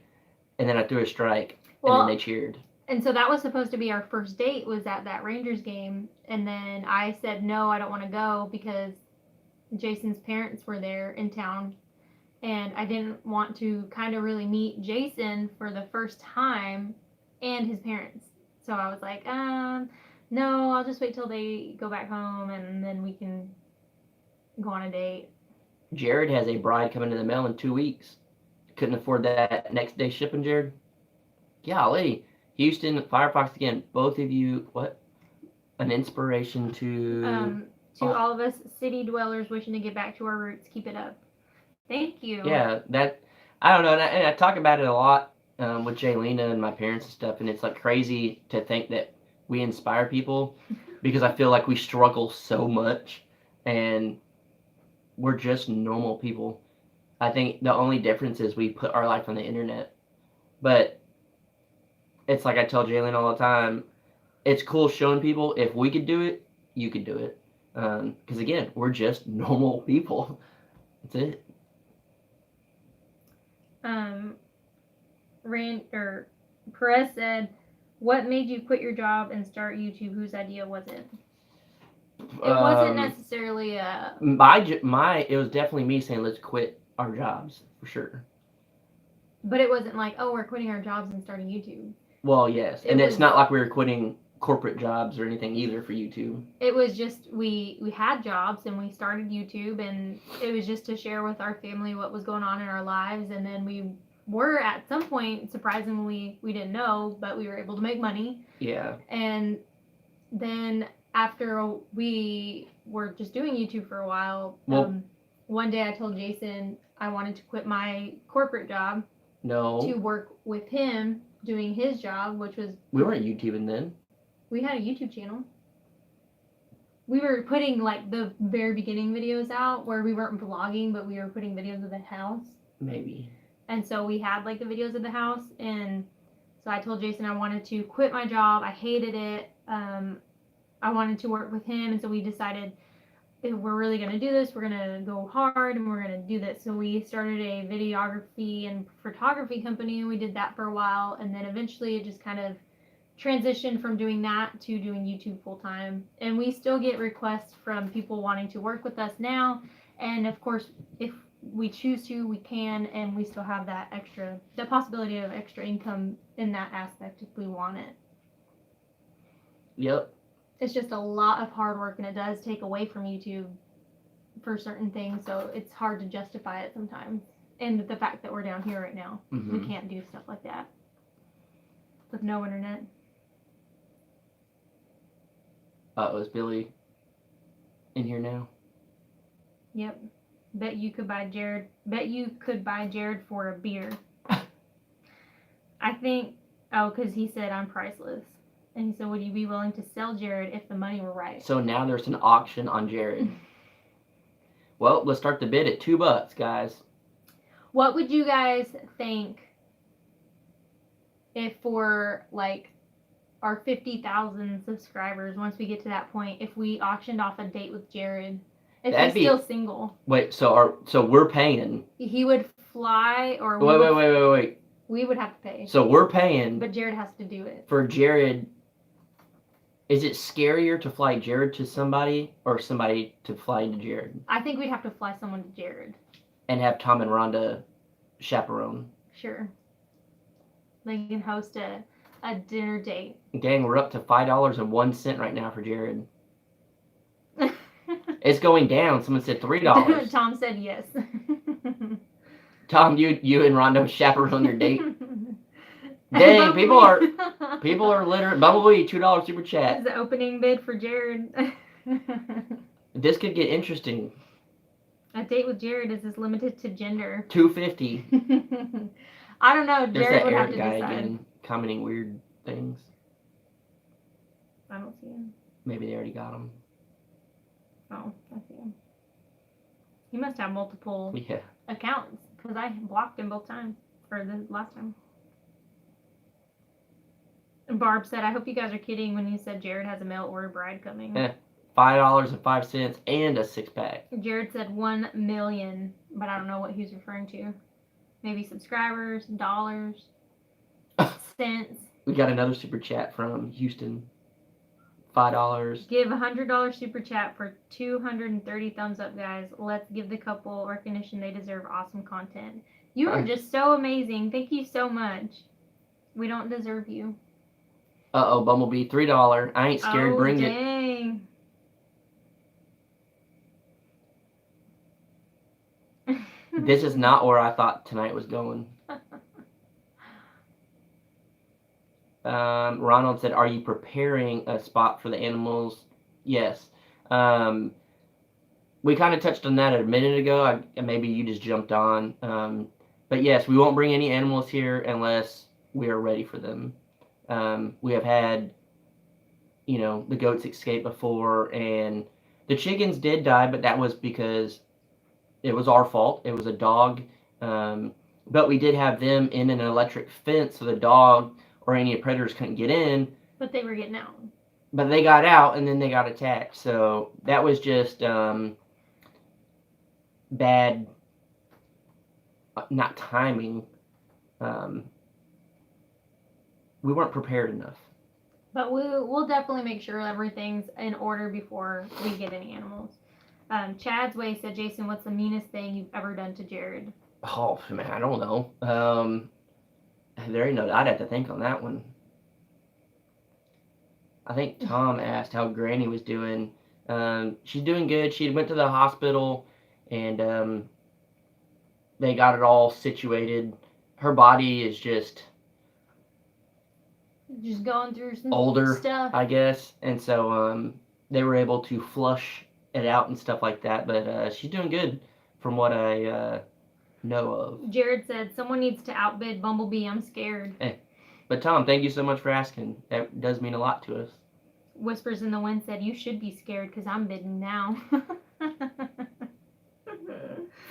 And then I threw a strike. And then they cheered.
And so that was supposed to be our first date, was at that Rangers game. And then I said, no, I don't want to go because Jason's parents were there in town. And I didn't want to kind of really meet Jason for the first time and his parents. So I was like, no, I'll just wait till they go back home and then we can go on a date.
Jared has a bride coming to the mail in 2 weeks. Couldn't afford that next day shipping, Jared? Golly. Houston, Firefox again. Both of you, what? An inspiration to...
all of us city dwellers wishing to get back to our roots. Keep it up. Thank you.
Yeah, I don't know, and I talk about it a lot with Jaylena and my parents and stuff, and it's like crazy to think that we inspire people because I feel like we struggle so much, and we're just normal people. I think the only difference is we put our life on the internet, but it's like I tell Jalen all the time. It's cool showing people if we could do it, you could do it. Because again, we're just normal people. That's it.
Perez said, "What made you quit your job and start YouTube? Whose idea was it?" It wasn't necessarily a.
It was definitely me saying let's quit our jobs for sure.
But it wasn't like, oh, we're quitting our jobs and starting YouTube.
Well, yes, and it's not like we were quitting corporate jobs or anything either for YouTube.
It was just we had jobs and we started YouTube, and it was just to share with our family what was going on in our lives, and then we were at some point, surprisingly, we didn't know, but we were able to make money.
Yeah.
And then after we were just doing YouTube for a while, one day I told Jason I wanted to quit my corporate job.
No.
To work with him doing his job, which was.
We weren't YouTubing then.
We had a YouTube channel. We were putting like the very beginning videos out where we weren't vlogging, but we were putting videos of the house.
Maybe.
And so we had like the videos of the house, and so I told Jason I wanted to quit my job. I hated it. I wanted to work with him, and so we decided if we're really going to do this, we're going to go hard and we're going to do this. So we started a videography and photography company, and we did that for a while, and then eventually it just kind of transitioned from doing that to doing YouTube full time. And we still get requests from people wanting to work with us now, and of course if we choose to, we can, and we still have the possibility of extra income in that aspect if we want it.
Yep.
It's just a lot of hard work, and it does take away from YouTube for certain things, so it's hard to justify it sometimes. And the fact that we're down here right now, we can't do stuff like that with no internet.
Is Billy in here now?
Yep. Bet you could buy Jared for a beer. I think, because he said I'm priceless. And he said, would you be willing to sell Jared if the money were right?
So now there's an auction on Jared. Well, let's start the bid at $2, guys.
What would you guys think if for like our 50,000 subscribers, once we get to that point, if we auctioned off a date with Jared? If he's still single.
Wait, so we're paying.
He would fly, or
wait.
We would have to pay.
So we're paying.
But Jared has to do it.
For Jared, is it scarier to fly Jared to somebody or somebody to fly to Jared?
I think we'd have to fly someone to Jared.
And have Tom and Rhonda chaperone.
Sure. They can host a dinner date.
Gang, we're up to $5.01 right now for Jared. It's going down. Someone said $3.
Tom said yes.
Tom, you and Rhonda chaperone their date. Dang, people are literally. Bumblebee, $2 super chat.
This is the opening bid for Jared.
This could get interesting.
A date with Jared is limited to gender.
$2.50.
I don't know.
There's
Jared
that
would
Eric
have to
guy
decide.
again, commenting weird things.
I don't see him.
Maybe they already got him.
Oh, I see him. He must have multiple
Yeah.
accounts, because I blocked him both times, or the last time. And Barb said, I hope you guys are kidding when you said Jared has a mail order bride coming.
$5.05 and a 6-pack.
Jared said 1 million, but I don't know what he's referring to. Maybe subscribers, dollars, cents.
We got another super chat from Houston. $5.
Give $100 super chat for 230 thumbs up, guys. Let's give the couple recognition they deserve. Awesome content. You are just so amazing. Thank you so much. We don't deserve you.
Bumblebee, $3. I ain't scared. Bring
dang.
it. This is not where I thought tonight was going. Ronald said, are you preparing a spot for the animals? Yes. we kind of touched on that a minute ago. Maybe you just jumped on. But yes, we won't bring any animals here unless we are ready for them. We have had, the goats escape before, and the chickens did die, but that was because it was our fault. It was a dog. But we did have them in an electric fence, so the dog or any predators couldn't get in.
But they were getting out.
But they got out, and then they got attacked. So that was just bad, not timing. We weren't prepared enough.
But we'll definitely make sure everything's in order before we get any animals. Chad's Way said, Jason, what's the meanest thing you've ever done to Jared?
Oh, man, I don't know. There ain't no, I'd have to think on that one. I think Tom asked how Granny was doing. She's doing good. She went to the hospital, and they got it all situated. Her body is just
going through some
older
stuff,
I guess, and so they were able to flush it out and stuff like that. But she's doing good from what I know of.
Jared said, someone needs to outbid Bumblebee. I'm scared.
But Tom, thank you so much for asking. That does mean a lot to us.
Whispers in the Wind said, you should be scared because I'm bidding now.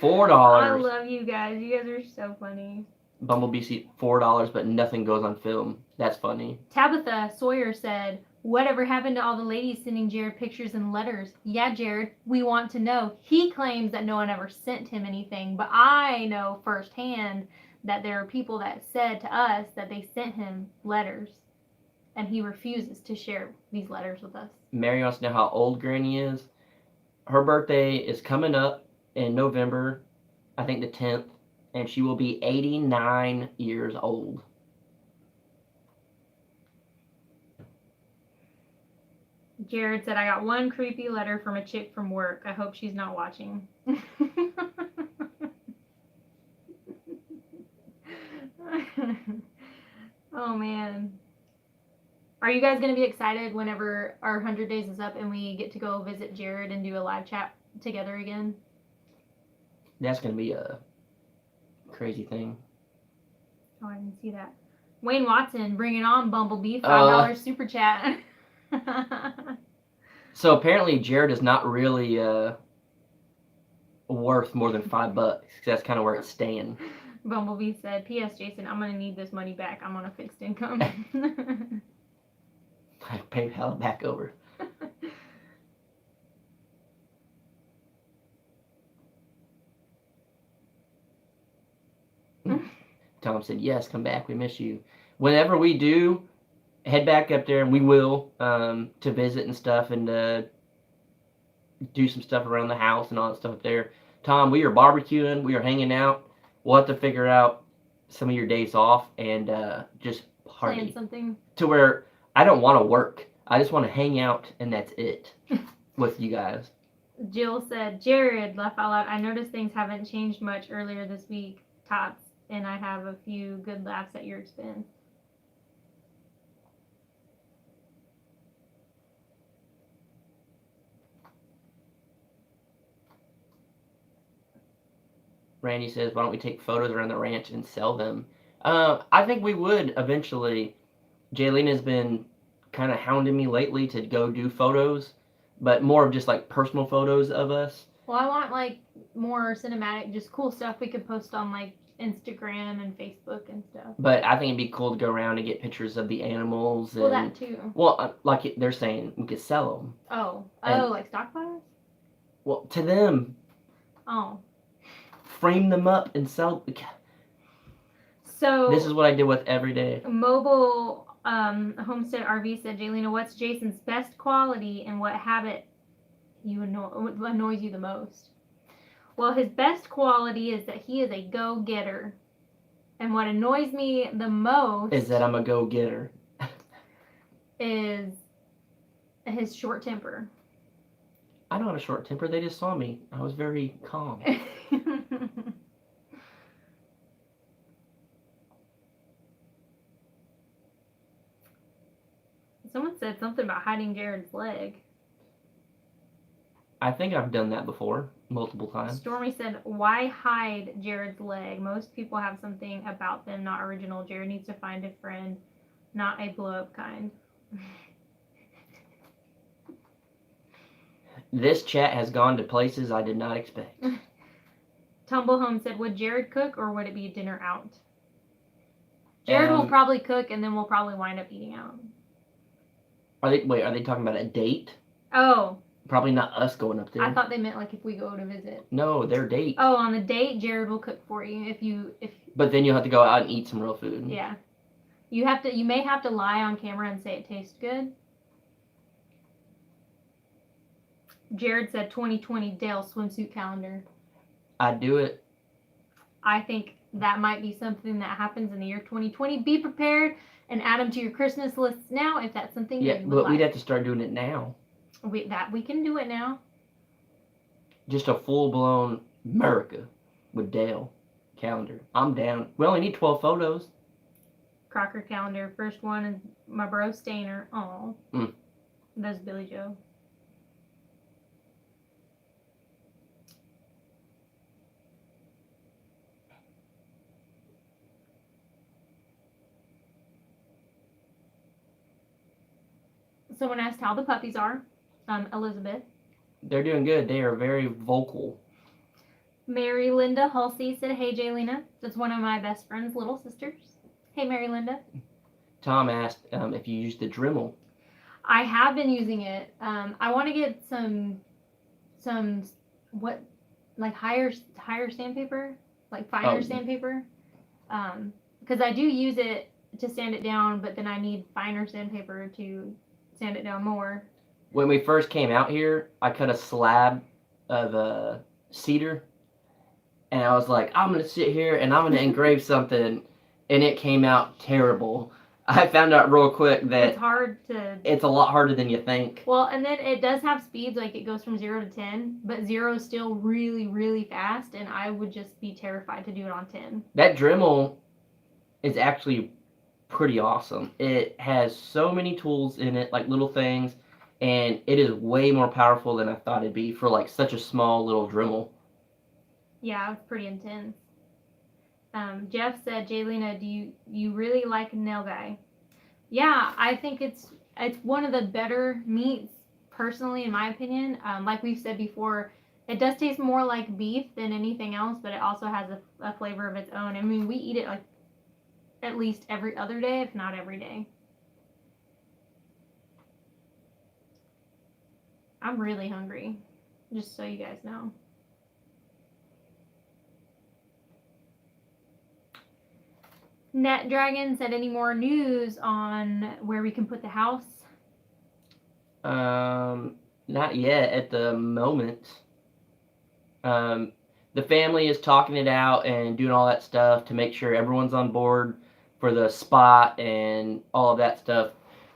$4.
I love you guys. You guys are so funny.
Bumblebee seat $4, but nothing goes on film. That's funny.
Tabitha Sawyer said, whatever happened to all the ladies sending Jared pictures and letters? Yeah, Jared, we want to know. He claims that no one ever sent him anything, but I know firsthand that there are people that said to us that they sent him letters, and he refuses to share these letters with us.
Mary wants to know how old Granny is. Her birthday is coming up in November, I think the 10th, and she will be 89 years old.
Jared said, I got one creepy letter from a chick from work. I hope she's not watching. Oh, man. Are you guys going to be excited whenever our 100 days is up and we get to go visit Jared and do a live chat together again?
That's going to be a crazy thing.
Oh, I didn't see that. Wayne Watson, bring it on, Bumblebee. $5 super chat.
So apparently Jared is not really worth more than $5, because that's kind of where it's staying.
Bumblebee said, P.S. Jason, I'm going to need this money back. I'm on a fixed income.
I pay hell back over. Tom said, yes, come back. We miss you. Whenever we do, head back up there, and we will, to visit and stuff, and do some stuff around the house and all that stuff up there. Tom, we are barbecuing. We are hanging out. We'll have to figure out some of your days off and just party.
Plan something.
To where I don't want to work. I just want to hang out, and that's it with you guys.
Jill said, Jared, laugh out loud. I noticed things haven't changed much earlier this week, Tots, and I have a few good laughs at your expense.
Randy says, why don't we take photos around the ranch and sell them? I think we would eventually. Jaylena's been kind of hounding me lately to go do photos, but more of just like personal photos of us.
Well, I want like more cinematic, just cool stuff we could post on like Instagram and Facebook and stuff.
But I think it'd be cool to go around and get pictures of the animals. And,
well, that too.
Well, like they're saying, we could sell them.
Oh, like stock photos?
Well, to them.
Oh.
Frame them up and sell.
So
this is what I deal with every day.
Mobile Homestead RV said, Jaylena, what's Jason's best quality and what habit annoys you the most? Well, his best quality is that he is a go-getter. And what annoys me the most
is that I'm a go-getter.
is his short temper.
I don't have a short temper. They just saw me. I was very calm.
Someone said something about hiding Jared's leg.
I think I've done that before, multiple times.
Stormy said, why hide Jared's leg? Most people have something about them not original. Jared needs to find a friend, not a blow-up kind.
This chat has gone to places I did not expect.
Tumblehome said, would Jared cook or would it be dinner out? Jared will probably cook and then we'll probably wind up eating out.
Are they talking about a date?
Oh.
Probably not us going up there.
I thought they meant like if we go to visit.
No, their date.
Oh, on the date, Jared will cook for you if.
But then you'll have to go out and eat some real food.
Yeah. You may have to lie on camera and say it tastes good. Jared said 2020 Dale swimsuit calendar.
I'd do it.
I think that might be something that happens in the year 2020. Be prepared and add them to your Christmas lists now if that's something you would
but
like.
we'd have to start doing it now.
We can do it now.
Just a full-blown America with Dale calendar. I'm down. We only need 12 photos.
Crocker calendar. First one is my bro Stainer. Oh. That's Billy Joe. Someone asked how the puppies are. Elizabeth.
They're doing good. They are very vocal.
Mary Linda Halsey said, hey, Jaylena. That's one of my best friend's little sisters. Hey, Mary Linda.
Tom asked if you use the Dremel.
I have been using it. I want to get some higher sandpaper, like finer sandpaper. Because I do use it to sand it down, but then I need finer sandpaper to sand it down more.
When we first came out here, I cut a slab of cedar, and I was like, I'm going to sit here and I'm going to engrave something, and it came out terrible. I found out real quick that it's a lot harder than you think.
Well, and then it does have speeds, like it goes from 0 to 10, but 0 is still really, really fast, and I would just be terrified to do it on 10.
That Dremel is actually pretty awesome. It has so many tools in it, like little things, and it is way more powerful than I thought it'd be for like such a small little Dremel.
Yeah, it's pretty intense. Jeff said, Jaylena, do you really like Nail Guy? Yeah, I think it's one of the better meats, personally, in my opinion. Like we've said before, it does taste more like beef than anything else, but it also has a flavor of its own. I mean, we eat it like at least every other day, if not every day. I'm really hungry, just so you guys know. Net Dragon said, any more news on where we can put the house?
Not yet at the moment. The family is talking it out and doing all that stuff to make sure everyone's on board for the spot and all of that stuff.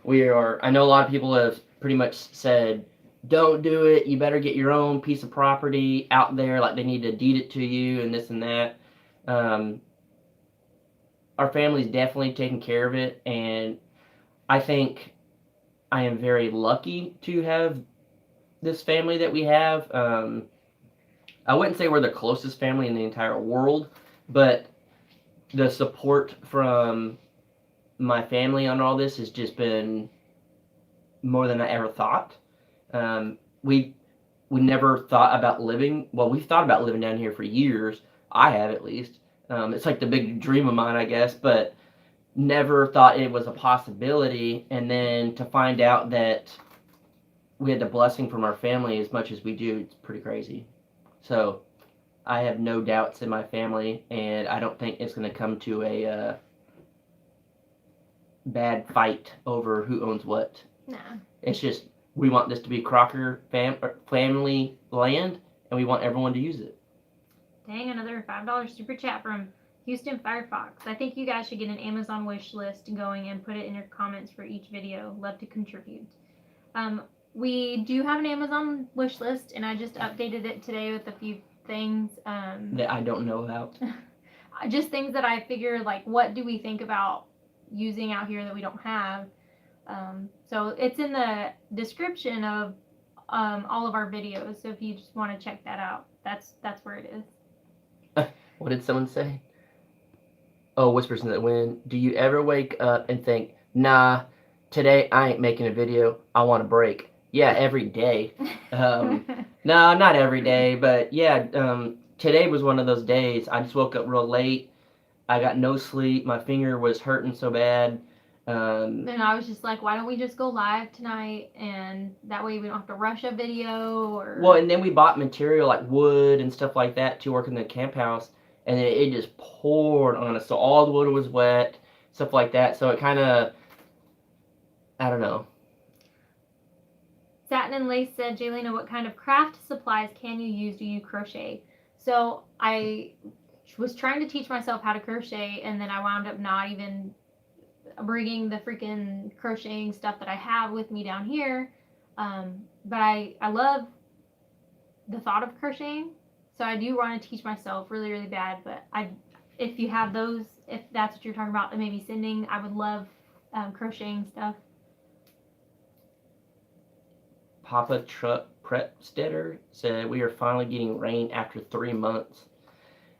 I know a lot of people have pretty much said, don't do it, you better get your own piece of property out there, like they need to deed it to you and this and that. Our family's definitely taking care of it, and I think I am very lucky to have this family that we have. I wouldn't say we're the closest family in the entire world, but the support from my family on all this has just been more than I ever thought. We never thought about living. Well, we've thought about living down here for years. I have, at least. It's like the big dream of mine, I guess, but never thought it was a possibility. And then to find out that we had the blessing from our family as much as we do, it's pretty crazy. So I have no doubts in my family, and I don't think it's going to come to a bad fight over who owns what.
Nah.
It's just we want this to be Crocker family land, and we want everyone to use it.
Dang, another $5 super chat from Houston Firefox. I think you guys should get an Amazon wish list going and put it in your comments for each video. Love to contribute. We do have an Amazon wish list, and I just updated it today with a few things.
That I don't know about.
Just things that I figure, like, what do we think about using out here that we don't have? So it's in the description of all of our videos. So if you just want to check that out, that's where it is.
What did someone say? Oh, Whispers in the Wind. Do you ever wake up and think, nah, today I ain't making a video. I want a break. Yeah, every day. No, not every day, but yeah, today was one of those days. I just woke up real late. I got no sleep. My finger was hurting so bad.
And I was just like, why don't we just go live tonight? And that way we don't have to rush a video or.
Well, and then we bought material like wood and stuff like that to work in the camp house. And it just poured on us. So all the wood was wet, stuff like that. So it kind of, I don't know.
Satin and Lace said, Jaylena, what kind of craft supplies can you use? Do you crochet? So I was trying to teach myself how to crochet, and then I wound up not even bringing the freaking crocheting stuff that I have with me down here. But I love the thought of crocheting. So I do want to teach myself really, really bad. But if you have those, if that's what you're talking about, and maybe sending, I would love crocheting stuff.
Papa Truck Prepstetter said, we are finally getting rain after 3 months.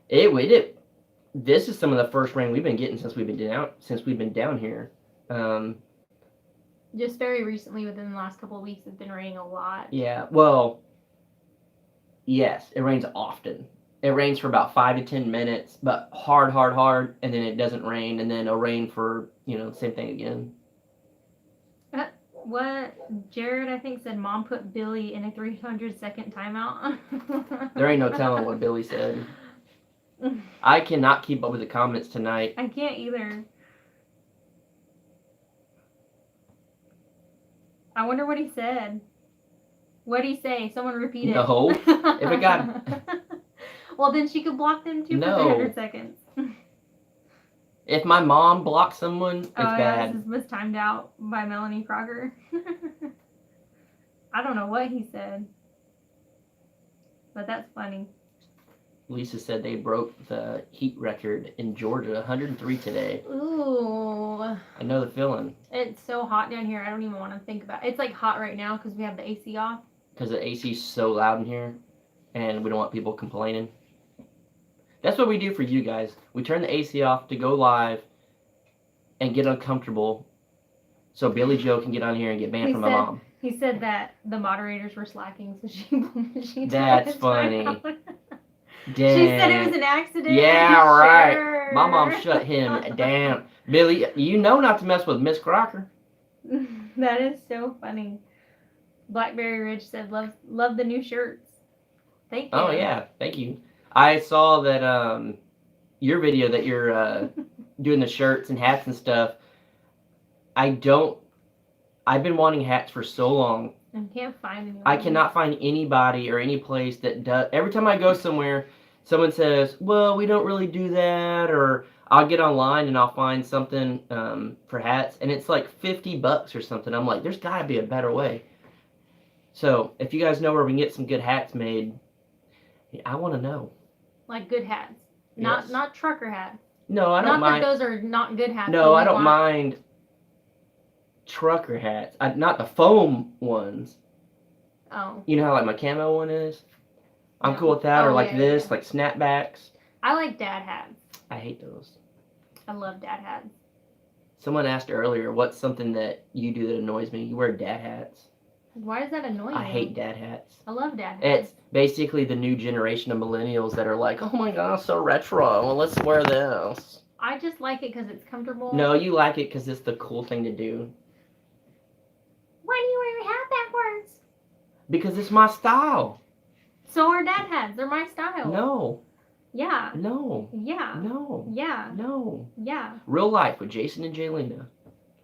This is some of the first rain we've been getting since we've been down here.
Just very recently, within the last couple of weeks, it's been raining a lot.
Yeah, well, yes, it rains often. It rains for about 5 to 10 minutes, but hard, and then it doesn't rain, and then it'll rain for, same thing again.
What? Jared, I think, said Mom put Billy in a 300-second timeout.
There ain't no telling what Billy said. I cannot keep up with the comments tonight.
I can't either. I wonder what he said. What'd he say? Someone repeat it.
No. If it got...
Well, then she could block them too for 300 seconds.
If my mom blocks someone, it's bad.
This was timed out by Melanie Crocker. I don't know what he said. But that's funny.
Lisa said they broke the heat record in Georgia, 103 today.
Ooh.
I know the feeling.
It's so hot down here, I don't even want to think about it. It's like hot right now because we have the AC off.
Because the AC is so loud in here, and we don't want people complaining. That's what we do for you guys. We turn the AC off to go live and get uncomfortable so Billy Joe can get on here and get banned from my mom.
He said that the moderators were slacking, so she
That's funny. Damn.
She said it was an accident.
Yeah, right.
Sure.
My mom shut him down. Billy, you know not to mess with Miss Crocker.
That is so funny. Blackberry Ridge said, love the new shirts. Thank you.
Oh, yeah. Thank you. I saw that your video that you're doing the shirts and hats and stuff. I've been wanting hats for so long.
I can't find anyone.
I cannot find anybody or any place that does. Every time I go somewhere, someone says, well, we don't really do that, or I'll get online and I'll find something for hats, and it's like $50 or something. I'm like, there's got to be a better way. So if you guys know where we can get some good hats made, I want to know.
Like good hats, not trucker hats.
No, I don't mind.
Not that those are not good hats.
No, I don't mind trucker hats. Not the foam ones.
Oh.
You know how like my camo one is? I'm cool with that, or like this, like snapbacks.
I like dad hats.
I hate those.
I love dad hats.
Someone asked earlier, what's something that you do that annoys me? You wear dad hats.
Why does that annoy you?
I hate dad hats.
I love dad hats.
It's basically the new generation of millennials that are like, oh my god, so retro. Well, let's wear this.
I just like it because it's comfortable.
No, you like it because it's the cool thing to do.
Why do you wear your hat backwards?
Because it's my style.
So are dad hats. They're my style.
No.
Yeah.
No.
Yeah.
No.
Yeah.
No.
Yeah.
Real life with Jason and Jaylena.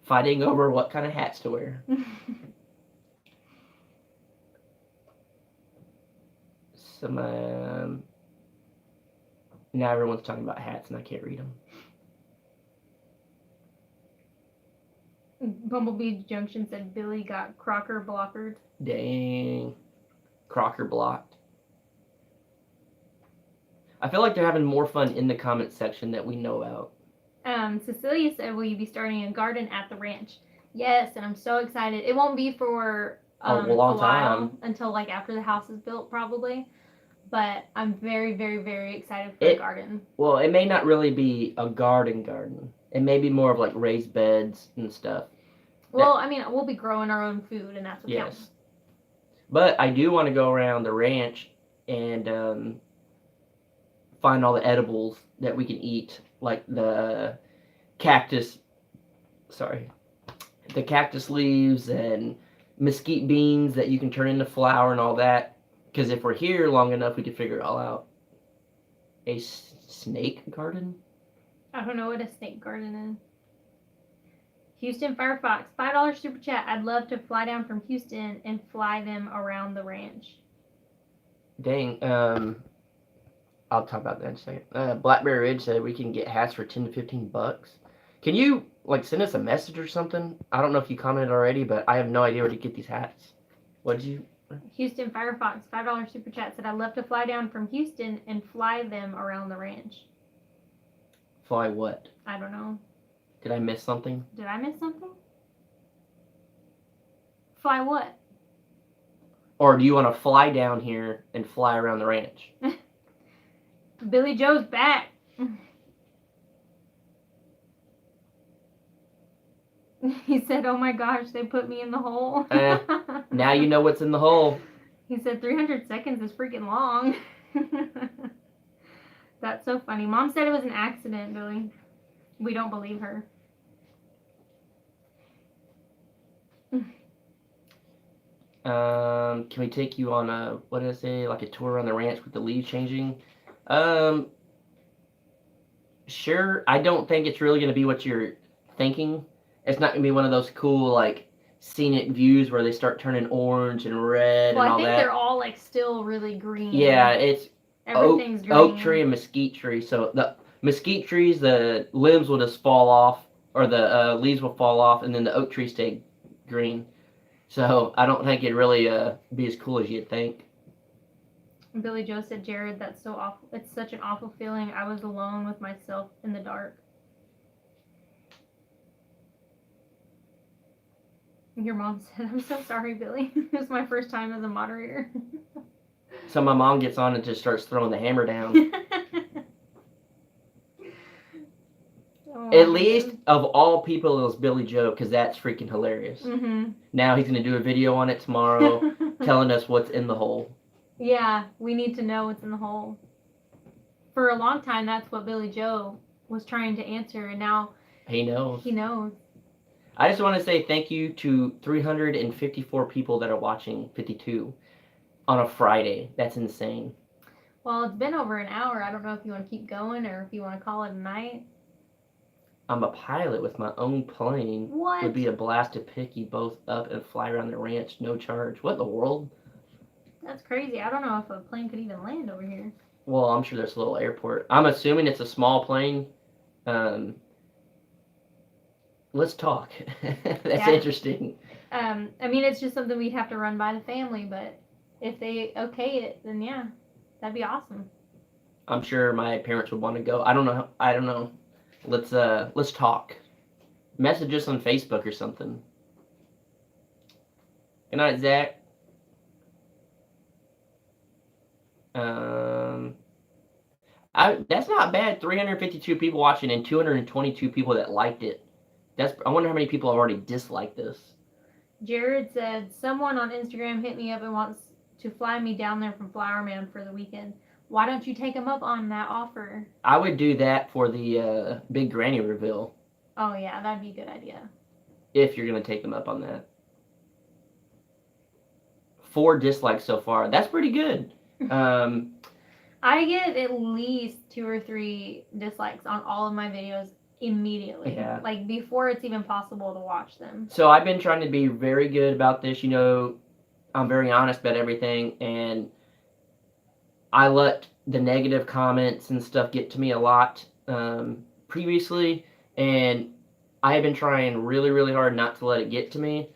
Fighting over what kind of hats to wear. Now everyone's talking about hats and I can't read them.
Bumblebee Junction said Billy got Crocker blockered.
Dang. Crocker blocked. I feel like they're having more fun in the comment section that we know about.
Cecilia said, will you be starting a garden at the ranch? Yes, and I'm so excited. It won't be for
a long
while,
time.
until like after the house is built, probably. But I'm very, very, very excited for a garden.
Well, it may not really be a garden. It may be more of like raised beds and stuff.
Well, I mean, we'll be growing our own food, and that's what counts.
But I do want to go around the ranch and find all the edibles that we can eat, like the cactus leaves and mesquite beans that you can turn into flour and all that. Because if we're here long enough, we can figure it all out. A snake garden?
I don't know what a snake garden is. Houston Firefox, $5 super chat. I'd love to fly down from Houston and fly them around the ranch.
Dang. I'll talk about that in a second. Blackberry Ridge said we can get hats for $10 to $15. Can you like send us a message or something? I don't know if you commented already, but I have no idea where to get these hats. What did you?
Houston Firefox, $5 super chat said I'd love to fly down from Houston and fly them around the ranch.
Fly what?
I don't know.
Did I miss something?
Did I miss something? Fly what?
Or do you want to fly down here and fly around the ranch?
Billy Joe's back. He said, oh my gosh, they put me in the hole.
Now you know what's in the hole.
He said 300 seconds is freaking long. That's so funny. Mom said it was an accident, Billy. We don't believe her.
Can we take you on a, what did I say, like a tour around the ranch with the leaves changing? Sure. I don't think it's really going to be what you're thinking. It's not going to be one of those cool, like, scenic views where they start turning orange and red and all that.
Well, I think they're all, like, still really green.
Yeah, it's
everything's green.
Oak tree and mesquite tree. So the mesquite trees, the limbs will just fall off, or the leaves will fall off, and then the oak trees stay green. So I don't think it'd really be as cool as you'd think.
Billy Joe said, Jared, that's so awful. It's such an awful feeling. I was alone with myself in the dark. Your mom said, I'm so sorry, Billy. It was my first time as a moderator.
So my mom gets on and just starts throwing the hammer down. At least of all people, it was Billy Joe, because that's freaking hilarious. Mm-hmm. Now he's going to do a video on it tomorrow telling us what's in the hole.
Yeah, we need to know what's in the hole. For a long time, that's what Billy Joe was trying to answer, and now
he knows.
He knows.
I just want to say thank you to 354 people that are watching, 52, on a Friday. That's insane.
Well, it's been over an hour. I don't know if you want to keep going or if you want to call it a night.
I'm a pilot with my own plane.
What?
Would be a blast to pick you both up and fly around the ranch, no charge. What in the world?
That's crazy. I don't know if a plane could even land over here.
Well, I'm sure there's a little airport. I'm assuming it's a small plane. Let's talk. That's interesting.
I mean, it's just something we'd have to run by the family, but if they okay it, then yeah, that'd be awesome.
I'm sure my parents would want to go. I don't know. Let's talk. Message us on Facebook or something. Good night, Zach. That's not bad. 352 people watching and 222 people that liked it. I wonder how many people have already disliked this.
Jared said, someone on Instagram hit me up and wants to fly me down there from Flower Man for the weekend. Why don't you take them up on that offer?
I would do that for the big granny reveal.
Oh, yeah, that'd be a good idea.
If you're going to take them up on that. 4 dislikes so far. That's pretty good.
I get at least 2 or 3 dislikes on all of my videos immediately.
Yeah.
Like, before it's even possible to watch them.
So I've been trying to be very good about this. You know, I'm very honest about everything, and I let the negative comments and stuff get to me a lot previously, and I have been trying really, really hard not to let it get to me.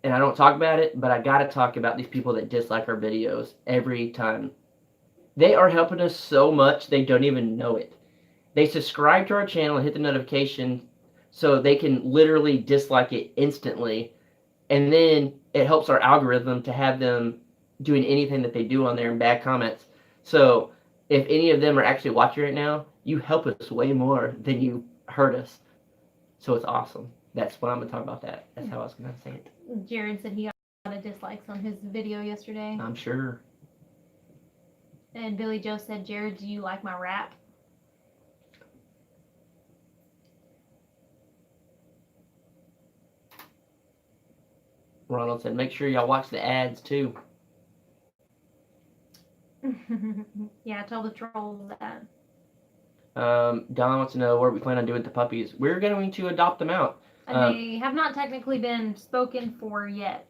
And I don't talk about it, but I got to talk about these people that dislike our videos every time. They are helping us so much, they don't even know it. They subscribe to our channel and hit the notification so they can literally dislike it instantly and then it helps our algorithm to have them doing anything that they do on there in bad comments. So if any of them are actually watching right now, you help us way more than you hurt us. So it's awesome. That's what I'm gonna talk about. That's how I was gonna say it.
Jared said he got a lot of dislikes on his video yesterday.
I'm sure.
And Billy Joe said, Jared, do you like my rap?
Ronald said, make sure y'all watch the ads too.
Yeah, tell the trolls that.
Don wants to know what we plan on doing with the puppies. We're going to adopt them out.
And they have not technically been spoken for yet.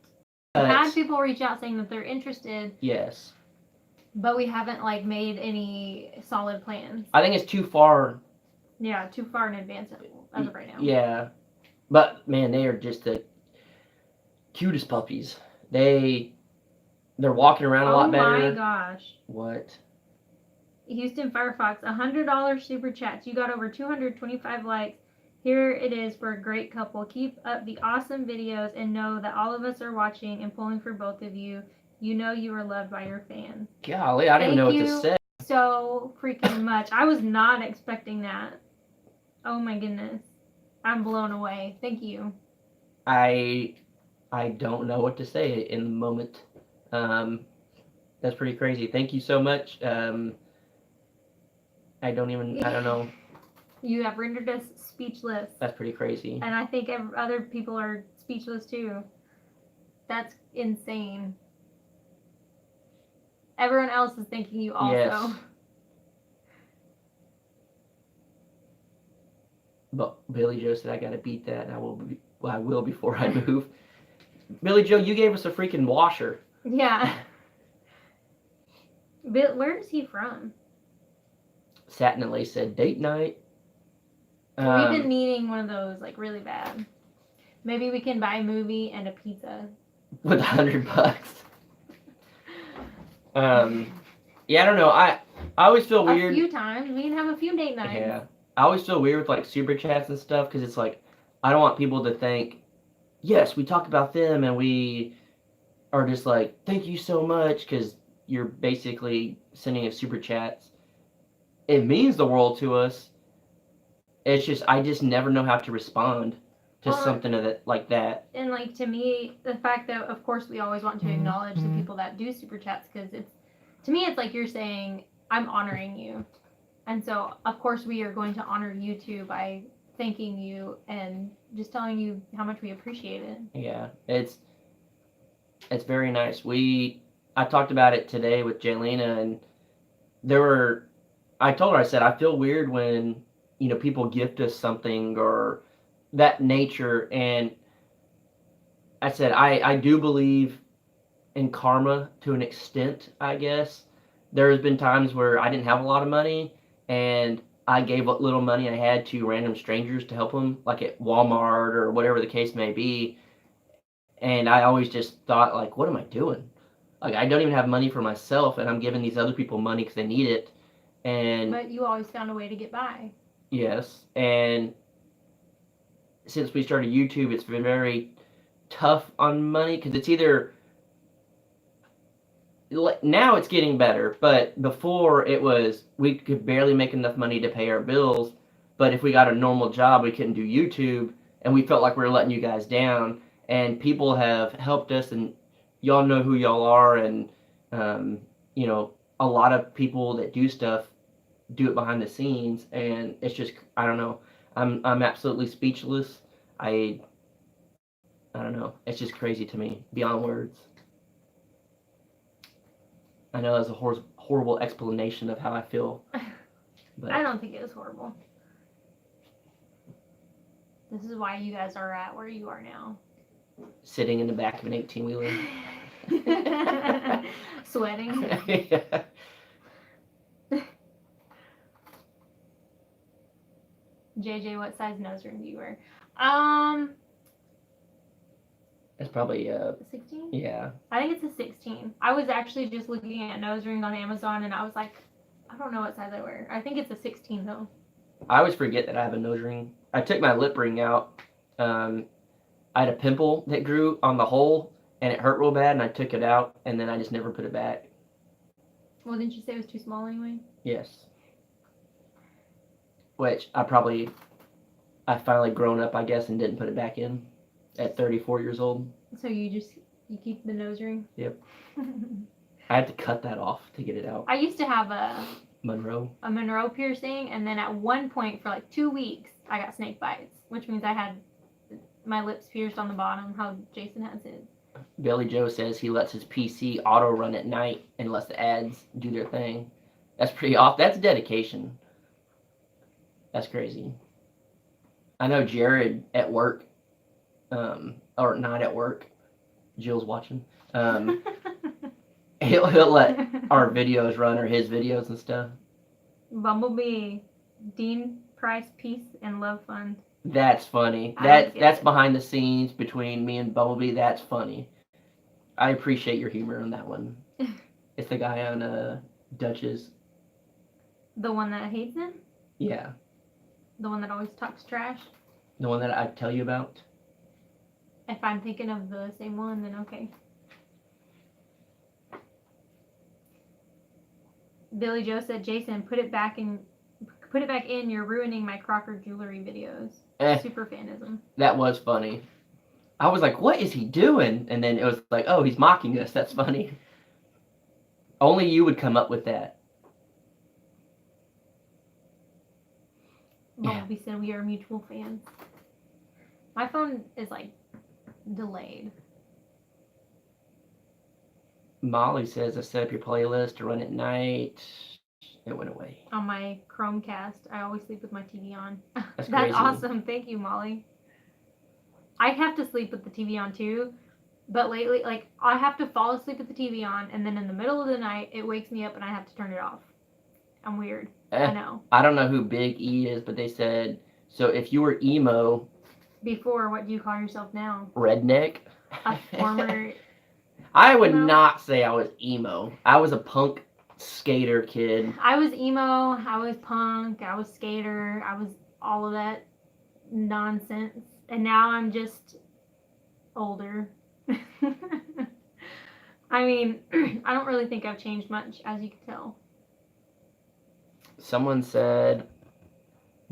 I've had people reach out saying that they're interested.
Yes.
But we haven't like made any solid plans.
I think it's too far.
Yeah, too far in advance as of right now.
Yeah. But man, they are just the cutest puppies. They're walking around a lot better.
Oh my gosh.
What?
Houston Firefox, $100 super chats. You got over 225 likes. Here it is for a great couple. Keep up the awesome videos and know that all of us are watching and pulling for both of you. You know you are loved by your fans.
Golly, I didn't even know what to say.
So freaking much. I was not expecting that. Oh my goodness. I'm blown away. Thank you.
I don't know what to say in the moment. That's pretty crazy. Thank you so much. I don't know.
You have rendered us speechless.
That's pretty crazy.
And I think other people are speechless too. That's insane. Everyone else is thanking you also.
Yes. But Billy Joe said I gotta beat that, and I will before I move. Billy Joe, you gave us a freaking washer.
Yeah. Bill, where is he from?
Satin and Lace said date night.
We've been needing one of those like really bad. Maybe we can buy a movie and a pizza.
With $100. Yeah, I don't know. I always feel weird.
A few times. We can have a few date nights.
Yeah. I always feel weird with like super chats and stuff because it's like I don't want people to think, yes, we talk about them and we are just like, thank you so much, because you're basically sending us super chats. It means the world to us. It's just I just never know how to respond to something like that.
And like to me, the fact that of course we always want to acknowledge the people that do super chats, because to me it's like you're saying I'm honoring you, and so of course we are going to honor you too by thanking you and just telling you how much we appreciate it.
Yeah, it's very nice. I talked about it today with Jaylena, and I told her, I said I feel weird when people gift us something or that nature, and I said I do believe in karma to an extent. I guess there's been times where I didn't have a lot of money and I gave what little money I had to random strangers to help them, like at Walmart or whatever the case may be, and I always just thought, like, what am I doing? Like, I don't even have money for myself and I'm giving these other people money because they need it. But
you always found a way to get by.
Yes, and since we started YouTube, it's been very tough on money because it's either now it's getting better, but before it was we could barely make enough money to pay our bills, but if we got a normal job, we couldn't do YouTube, and we felt like we were letting you guys down, and people have helped us, and y'all know who y'all are, and a lot of people that do stuff do it behind the scenes, and it's just, I don't know, I'm absolutely speechless. I don't know, it's just crazy to me, beyond words. I know that's a horrible explanation of how I feel, but
I don't think it was horrible. This is why you guys are at where you are now.
Sitting in the back of an 18-wheeler.
Sweating.
Yeah.
JJ, what size nose ring do you wear?
It's probably
16?
Yeah.
I think it's a 16. I was actually just looking at nose rings on Amazon and I was like, I don't know what size I wear. I think it's a 16 though.
I always forget that I have a nose ring. I took my lip ring out I had a pimple that grew on the hole, and it hurt real bad, and I took it out, and then I just never put it back.
Well, didn't you say it was too small anyway?
Yes. Which I finally grown up, I guess, and didn't put it back in at 34 years old.
So you keep the nose ring?
Yep. I had to cut that off to get it out.
I used to have a
Monroe
piercing, and then at one point for like 2 weeks, I got snake bites, which means I had my lips pierced on the bottom, how Jason has his.
Billy Joe says he lets his PC auto run at night and lets the ads do their thing. That's pretty off. That's dedication. That's crazy. I know Jared at work, or not at work. Jill's watching. He'll let our videos run, or his videos and stuff.
Bumblebee, Dean Price Peace and Love Fund.
That's funny. That's behind the scenes between me and Bumblebee. That's funny. I appreciate your humor on that one. It's the guy on Dutch's.
The one that hates him?
Yeah.
The one that always talks trash?
The one that I tell you about?
If I'm thinking of the same one, then okay. Billy Joe said, Jason, put it back in. You're ruining my Crocker jewelry videos. Super fanism.
That was funny. I was like, what is he doing? And then it was like, oh, he's mocking us. That's funny. Only you would come up with that.
Bumblebee said we are mutual fans. My phone is like delayed.
Molly says, I set up your playlist to run at night. It went away.
On my Chromecast, I always sleep with my TV on.
That's
That's
crazy.
awesome. Thank you, Molly. I have to sleep with the TV on too, but lately, like, I have to fall asleep with the TV on, and then in the middle of the night, it wakes me up and I have to turn it off. I'm weird. I know.
I don't know who Big E is, but they said, so if you were emo...
Before, what do you call yourself now?
Redneck?
A former...
I would not say I was emo. I was a punk skater kid.
I was emo, I was punk, I was skater, I was all of that nonsense. And now I'm just older. I mean, I don't really think I've changed much, as you can tell.
Someone said,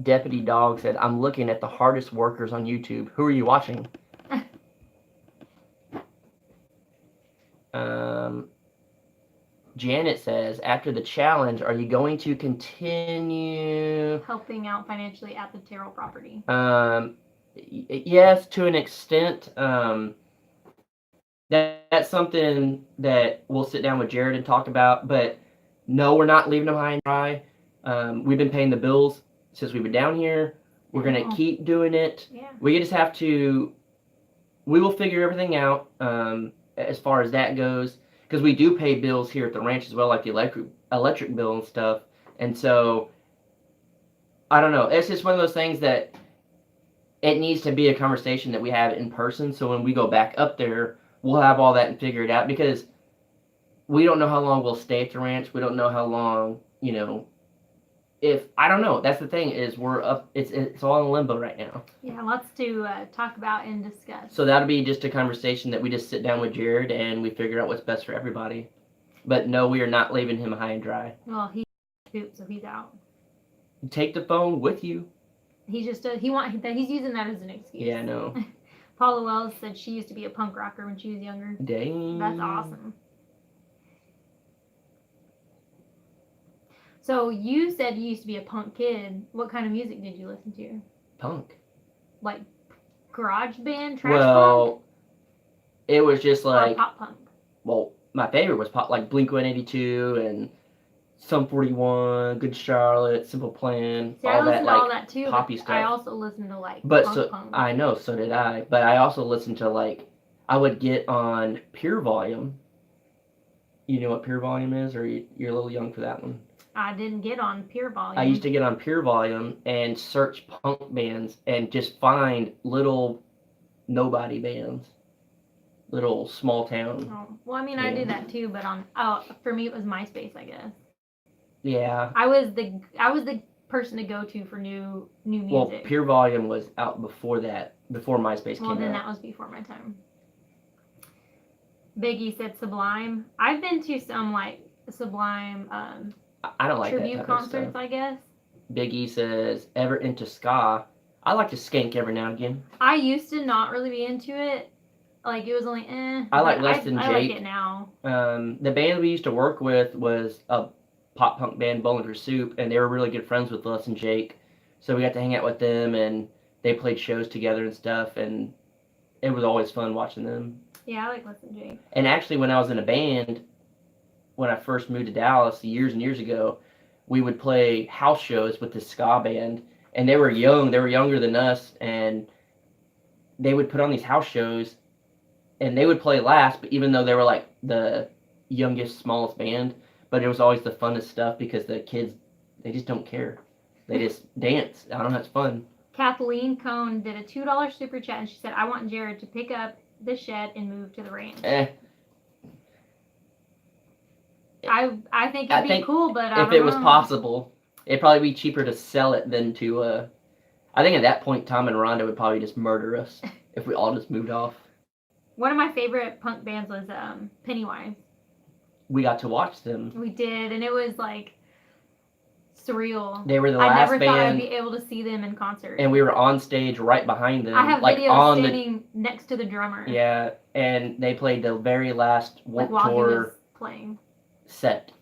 Deputy Dog said, I'm looking at the hardest workers on YouTube. Who are you watching? Janet says, after the challenge, are you going to continue
helping out financially at the Terrell property?
Yes, to an extent. That's something that we'll sit down with Jared and talk about. But no, we're not leaving them high and dry. We've been paying the bills since we've been down here. We're going to keep doing it.
Yeah.
We just have to, we will figure everything out as far as that goes. Because we do pay bills here at the ranch as well, like the electric bill and stuff. And so, I don't know. It's just one of those things that it needs to be a conversation that we have in person. So when we go back up there, we'll have all that and figure it out. Because we don't know how long we'll stay at the ranch. We don't know how long, you know, I don't know. That's the thing is we're up. It's all in limbo right now.
Yeah, lots to talk about and discuss.
So that'll be just a conversation that we just sit down with Jared and we figure out what's best for everybody. But no, we are not leaving him high and dry.
Well, he pooped, so he's out.
Take the phone with you.
He's just he's using that as an excuse.
Yeah, I know.
Paula Wells said she used to be a punk rocker when she was younger.
Dang.
That's awesome. So you said you used to be a punk kid. What kind of music did you listen to?
Punk.
Like garage band, trash punk?
It was just like...
Or pop punk?
Well, my favorite was pop, like Blink-182 and Sum 41, Good Charlotte, Simple Plan,
See,
all that, like,
all that too,
poppy stuff.
I also listened to, like, punk.
I know, so did I. But I also listened to, like, I would get on Pure Volume. You know what Pure Volume is, or you're a little young for that one?
I didn't get on Pure Volume.
I used to get on Pure Volume and search punk bands and just find little nobody bands. Little small town.
Oh, well, I mean, I did that too, but for me it was MySpace, I guess.
Yeah.
I was the person to go to for new music.
Well, Pure Volume was out before that, before MySpace
Well,
came
then
out.
that was before my time. Biggie said Sublime. I've been to some like Sublime
I don't like that
tribute
type
concerts,
of stuff.
I guess.
Big E says, ever into ska? I like to skank every now and again.
I used to not really be into it. Like, it was only
I like
but
Less Than
I like
Jake.
it now.
The band we used to work with was a pop punk band, Bowling for Soup, and they were really good friends with Les and Jake. So we got to hang out with them, and they played shows together and stuff, and it was always fun watching them.
Yeah, I like Les and Jake.
And actually, when I was in a band, when I first moved to Dallas years and years ago, we would play house shows with this ska band, and they were young. They were younger than us, and they would put on these house shows, and they would play last, but even though they were like the youngest, smallest band, but it was always the funnest stuff because the kids, they just don't care. They just dance. I don't know, it's fun.
Kathleen Cohn did a $2 super chat, and she said, I want Jared to pick up the shed and move to the ranch. I think it'd be cool, but I
if
don't
it was
know.
possible, it'd probably be cheaper to sell it than to, I think at that point, Tom and Rhonda would probably just murder us if we all just moved off.
One of my favorite punk bands was Pennywise.
We got to watch them.
We did, and it was like surreal.
They were the
I
last
never
band,
thought I'd be able to see them in concert.
and we were on stage right behind them.
I have
like
videos standing next to the drummer.
Yeah, and they played the very last Warped
while
Tour
he was playing
set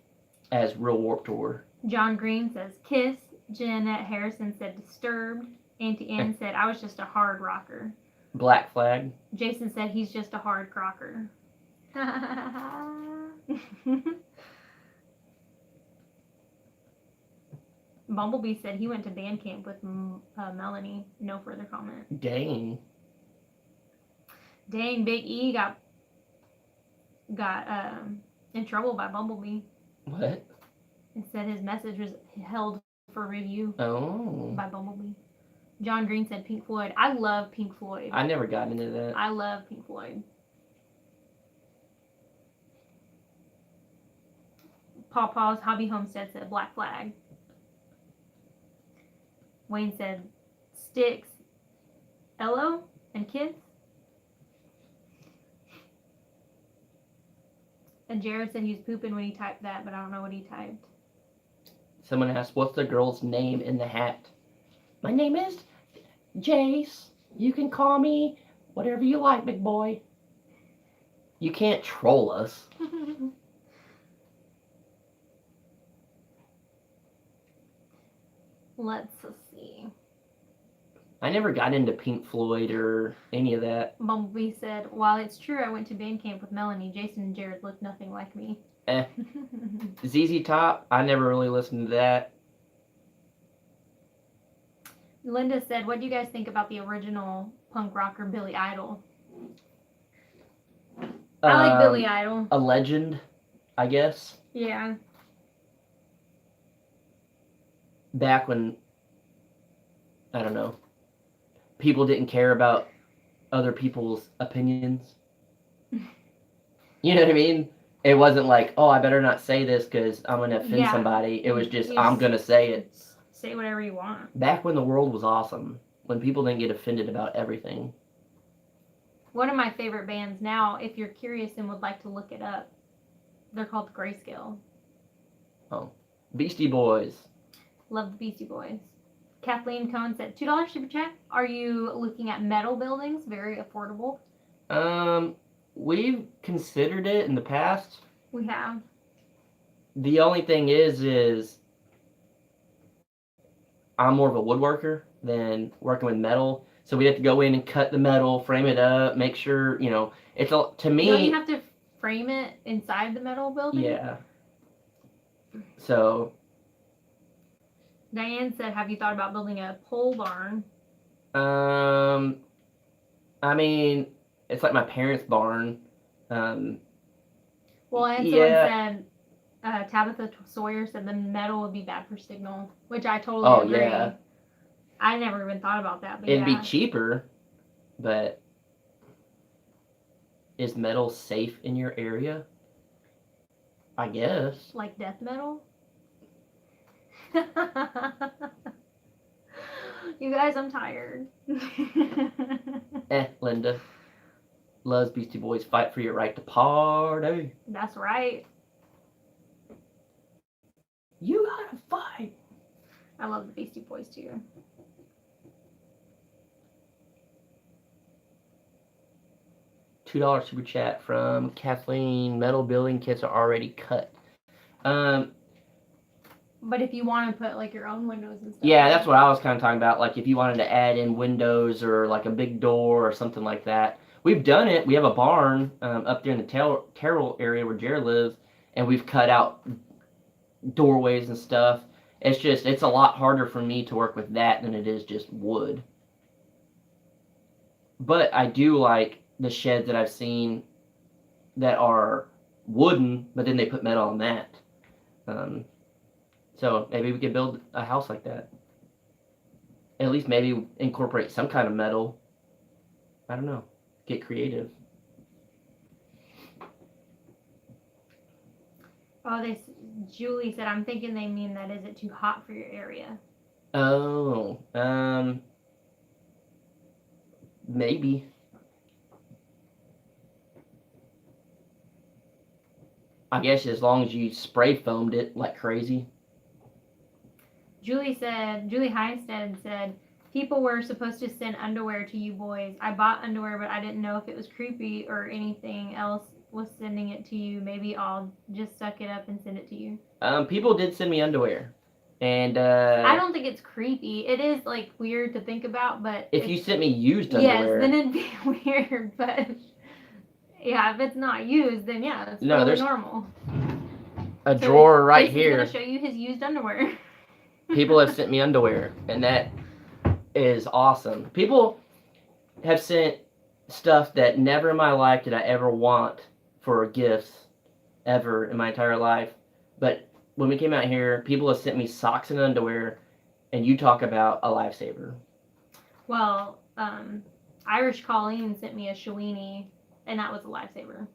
as Real Warped Tour.
John Green says Kiss. Jeanette Harrison said Disturbed. Auntie Ann said I was just a hard rocker.
Black Flag.
Jason said he's just a hard crocker. Bumblebee said he went to band camp with Melanie. No further comment.
Dang.
Dang, Big E got in trouble by Bumblebee.
What?
It said his message was held for review by Bumblebee. John Green said Pink Floyd. I love Pink Floyd.
I never got into that.
I love Pink Floyd. Pawpaw's Hobby Homestead said Black Flag. Wayne said Styx, Elo, and Kiss. And Jared said he was pooping when he typed that, but I don't know what he typed.
Someone asked, what's the girl's name in the hat? My name is Jace. You can call me whatever you like, big boy. You can't troll us.
Let's see.
I never got into Pink Floyd or any of that.
Bumblebee said, while it's true I went to band camp with Melanie, Jason and Jared look nothing like me.
ZZ Top, I never really listened to that.
Linda said, what do you guys think about the original punk rocker Billy Idol? I like Billy Idol.
A legend, I guess.
Yeah.
Back when, I don't know, people didn't care about other people's opinions. You know what I mean? It wasn't like, oh, I better not say this because I'm going to offend somebody. It was just, I'm going to say it.
Say whatever you want.
Back when the world was awesome, when people didn't get offended about everything.
One of my favorite bands now, if you're curious and would like to look it up, they're called Grayscale.
Oh. Beastie Boys.
Love the Beastie Boys. Kathleen Cohn said, $2 super chat. Are you looking at metal buildings? Very affordable.
We've considered it in the past.
We have.
The only thing is I'm more of a woodworker than working with metal. So we have to go in and cut the metal, frame it up, make sure, you know, it's a, to me.
Don't you have to frame it inside the metal building?
Yeah. So.
Diane said, have you thought about building a pole barn?
I mean, it's like my parents' barn.
Well, and someone said, Tabitha Sawyer said the metal would be bad for signal, which I totally agree.
Yeah.
I never even thought about that. But
It'd be cheaper, but is metal safe in your area? I guess.
Like death metal? You guys, I'm tired.
Linda. Loves Beastie Boys. Fight for your right to party.
That's right.
You gotta fight.
I love the Beastie Boys too.
$2 super chat from Kathleen. Metal building kits are already cut.
But if you want to put like your own windows and stuff.
Yeah, that's what I was kind of talking about. Like if you wanted to add in windows or like a big door or something like that. We've done it. We have a barn up there in the Terrell area where Jared lives, and we've cut out doorways and stuff. It's a lot harder for me to work with that than it is just wood. But I do like the sheds that I've seen that are wooden, but then they put metal on that. So maybe we could build a house like that. At least maybe incorporate some kind of metal. I don't know. Get creative.
Oh, Julie said, I'm thinking they mean that is it too hot for your area?
Oh, maybe. I guess as long as you spray foamed it like crazy.
Julie Heinstead said, people were supposed to send underwear to you boys. I bought underwear, but I didn't know if it was creepy or anything else was sending it to you. Maybe I'll just suck it up and send it to you.
People did send me underwear. And
I don't think it's creepy. It is like weird to think about, but
if you sent me used underwear.
Yes, then it'd be weird, but yeah, if it's not used, then yeah, it's normal.
A drawer right here.
He's gonna show you his used underwear.
People have sent me underwear, and that is awesome. People have sent stuff that never in my life did I ever want for gifts, ever in my entire life. But when we came out here, people have sent me socks and underwear, and you talk about a lifesaver.
Well, Irish Colleen sent me a Shawini, and that was a lifesaver.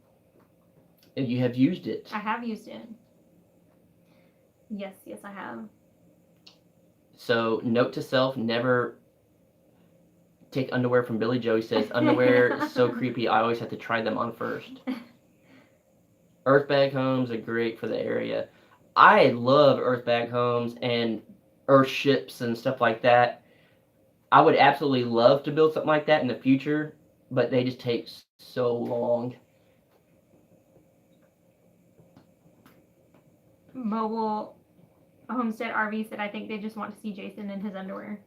And you have used it.
I have used it. Yes, I have.
So, note to self, never take underwear from Billy Joe. He says, underwear is so creepy, I always have to try them on first. Earthbag homes are great for the area. I love earthbag homes and earth ships and stuff like that. I would absolutely love to build something like that in the future, but they just take so long.
Mobile Homestead RV said, I think they just want to see Jason in his underwear.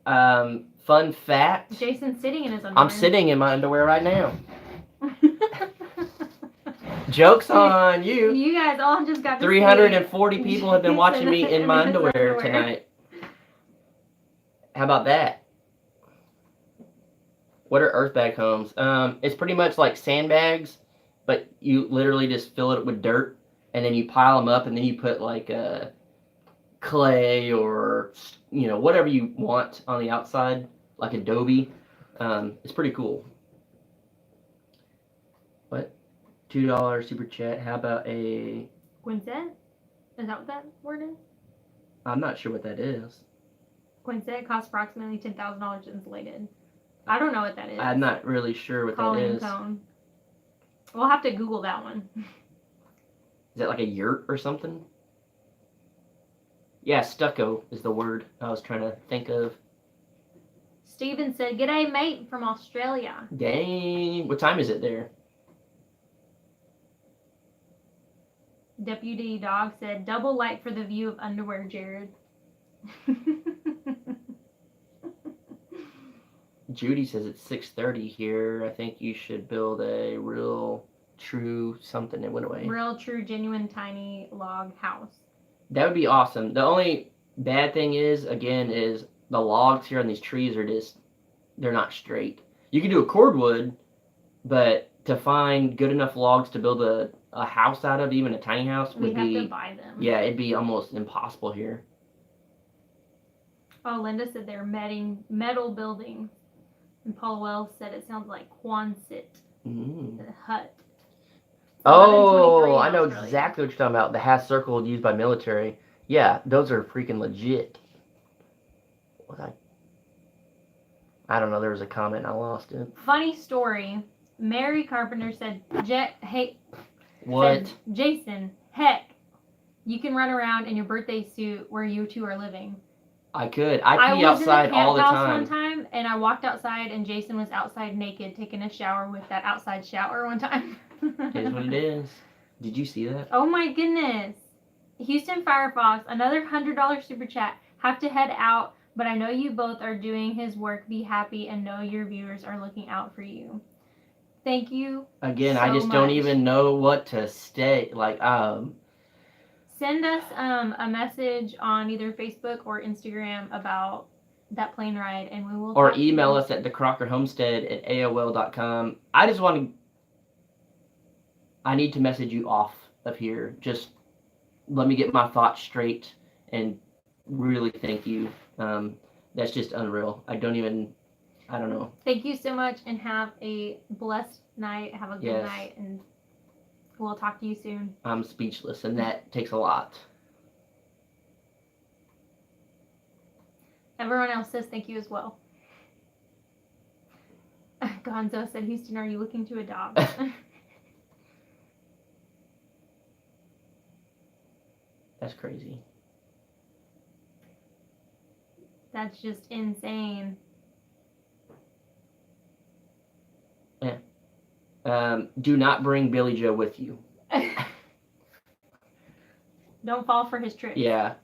Fun fact.
Jason's sitting in his underwear.
I'm sitting in my underwear right now. Joke's on you.
You guys all just got to
340 people have been watching me in my underwear tonight. How about that? What are earthbag homes? It's pretty much like sandbags, but you literally just fill it with dirt, and then you pile them up, and then you put like clay or whatever you want on the outside, like adobe. It's pretty cool. What? $2 super chat. How about a
Quinset? Is that what that word is?
I'm not sure what that is.
Quinset costs approximately $10,000 insulated. I don't know what that is.
I'm not really sure what that is.
Cone. We'll have to Google that one.
Is that like a yurt or something? Yeah, stucco is the word I was trying to think of.
Steven said, "G'day, mate, from Australia."
Dang. What time is it there?
Deputy Dog said, "Double light for the view of underwear, Jared."
Judy says it's 6:30 here. I think you should build a real, true something. It went away.
Real, true, genuine, tiny log house.
That would be awesome. The only bad thing is the logs here on these trees are they're not straight. You can do a cordwood, but to find good enough logs to build a house out of, even a tiny house, would be...
We'd have to buy them.
Yeah, it'd be almost impossible here.
Oh, Linda said they're metal buildings. And Paul Wells said it sounds like Quonset. The hut.
Oh, I know exactly what you're talking about. The half circle used by military. Yeah, those are freaking legit. What I don't know. There was a comment. I lost it.
Funny story. Mary Carpenter said,
What?
said, Jason, heck, you can run around in your birthday suit where you two are living.
I could. I pee
was
outside
in the camp
all the
house
time.
one time, and I walked outside, and Jason was outside naked taking a shower with that outside shower one time.
It is what it is. Did you see that?
Oh my goodness. Houston Firefox, another $100 super chat. Have to head out, but I know you both are doing his work. Be happy and know your viewers are looking out for you. Thank you.
Again,
so
I just don't
much.
even know what to say. Like,
Send us a message on either Facebook or Instagram about that plane ride, and we will.
Or email us at thecrockerhomestead@aol.com. I just want to. I need to message you off of here. Just let me get my thoughts straight and really thank you. That's just unreal. I don't know.
Thank you so much and have a blessed night. Have a good night, and we'll talk to you soon.
I'm speechless, and that takes a lot.
Everyone else says thank you as well. Gonzo said, Houston, are you looking to adopt?
That's crazy.
That's just insane.
Yeah. Do not bring Billy Joe with you.
Don't fall for his tricks.
Yeah.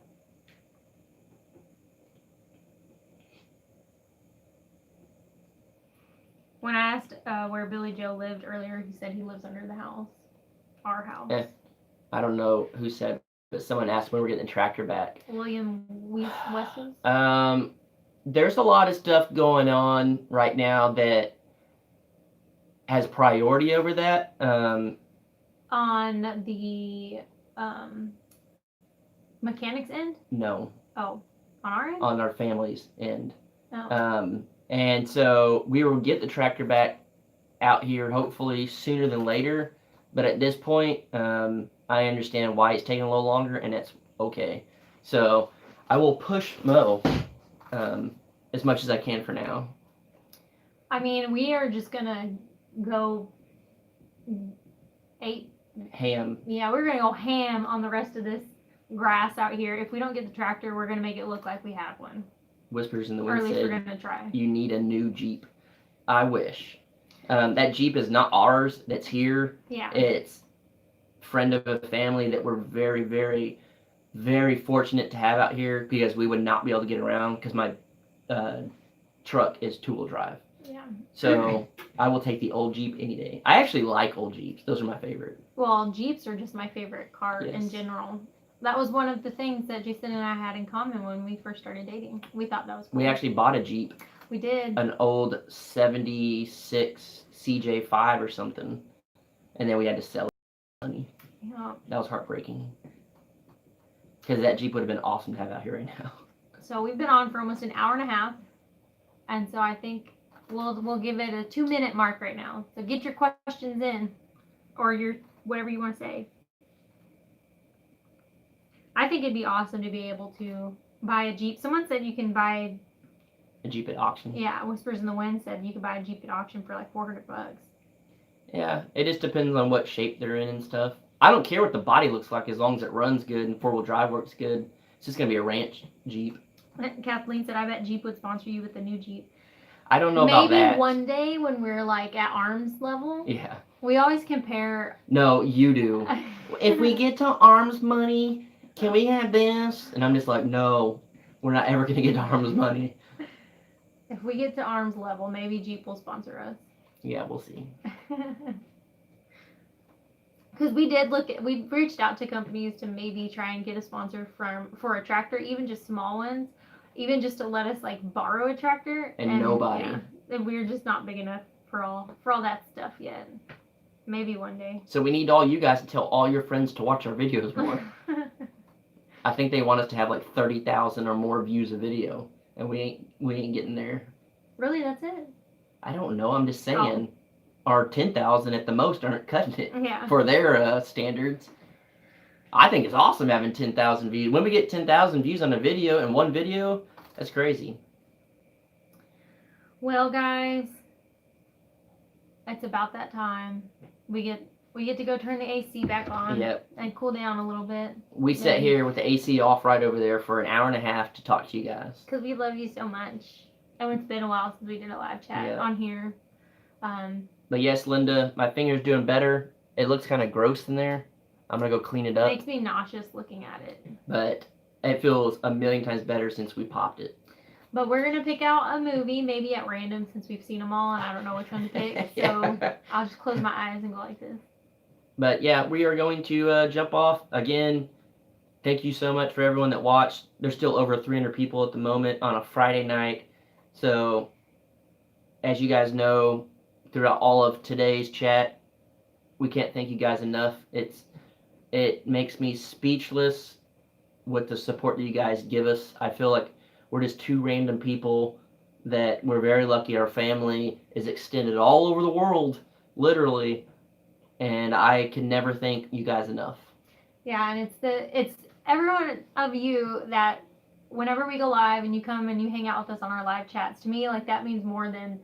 When I asked where Billy Joe lived earlier, he said he lives under the house. Our house.
I don't know who said, but someone asked when we're getting the tractor back.
William Weston?
There's a lot of stuff going on right now that has priority over that.
On the mechanics end?
No.
Oh, on our end?
On our family's end.
Oh.
And so we will get the tractor back out here hopefully sooner than later. But at this point, I understand why it's taking a little longer, and it's okay. So I will push Mo as much as I can for now.
I mean, we are just gonna go
ham.
Yeah, we're gonna go ham on the rest of this grass out here. If we don't get the tractor, we're gonna make it look like we have one.
Whispers in the
Or
wind
at least
said,
we're gonna try.
You need a new Jeep. I wish. That Jeep is not ours. That's here.
Yeah.
It's a friend of a family that we're very, very, very fortunate to have out here because we would not be able to get around because my truck is two-wheel drive.
Yeah.
So I will take the old Jeep any day. I actually like old Jeeps. Those are my favorite.
Well, Jeeps are just my favorite car in general. That was one of the things that Jason and I had in common when we first started dating. We thought that was cool.
We actually bought a Jeep.
We did.
An old 76 CJ5 or something. And then we had to sell it for money.
Yeah.
That was heartbreaking. Because that Jeep would have been awesome to have out here right now.
So we've been on for almost an hour and a half. And so I think we'll give it a 2-minute mark right now. So get your questions in. Or your whatever you want to say. I think it'd be awesome to be able to buy a Jeep. Someone said you can buy
a Jeep at auction.
Yeah, Whispers in the Wind said you could buy a Jeep at auction for like $400.
Yeah, it just depends on what shape they're in and stuff. I don't care what the body looks like as long as it runs good and 4-wheel drive works good. It's just gonna be a ranch Jeep.
Kathleen said, I bet Jeep would sponsor you with the new Jeep.
I don't know about that.
Maybe one day when we're like at arms level.
Yeah.
We always compare.
No, you do. If we get to arms money, can we have this? And I'm just like, no, we're not ever going to get to arms money.
If we get to arms level, maybe Jeep will sponsor us.
Yeah, we'll see.
Because we reached out to companies to maybe try and get a sponsor for a tractor, even just small ones, even just to let us like borrow a tractor.
And nobody.
Yeah, and we're just not big enough for all that stuff yet. Maybe one day.
So we need all you guys to tell all your friends to watch our videos more. I think they want us to have like 30,000 or more views a video, and we ain't getting there.
Really, that's it?
I don't know. I'm just saying, our 10,000 at the most aren't cutting it
Yeah.
for their standards. I think it's awesome having 10,000 views. When we get 10,000 views on a video in one video, that's crazy.
Well, guys, it's about that time. We get to go turn the AC back on.
Yep.
And cool down a little bit.
We sat here with the AC off right over there for an hour and a half to talk to you guys.
Because we love you so much. And it's been a while since we did a live chat on here.
But yes, Linda, my finger's doing better. It looks kind of gross in there. I'm going to go clean it up.
It makes me nauseous looking at it.
But it feels a million times better since we popped it.
But we're going to pick out a movie, maybe at random, since we've seen them all and I don't know which one to pick. So I'll just close my eyes and go like this.
But yeah, we are going to jump off. Again, thank you so much for everyone that watched. There's still over 300 people at the moment on a Friday night. So, as you guys know, throughout all of today's chat, we can't thank you guys enough. It makes me speechless with the support that you guys give us. I feel like we're just two random people that we're very lucky. Our family is extended all over the world, literally, and I can never thank you guys enough.
Yeah, and it's everyone of you that whenever we go live and you come and you hang out with us on our live chats, to me, like, that means more than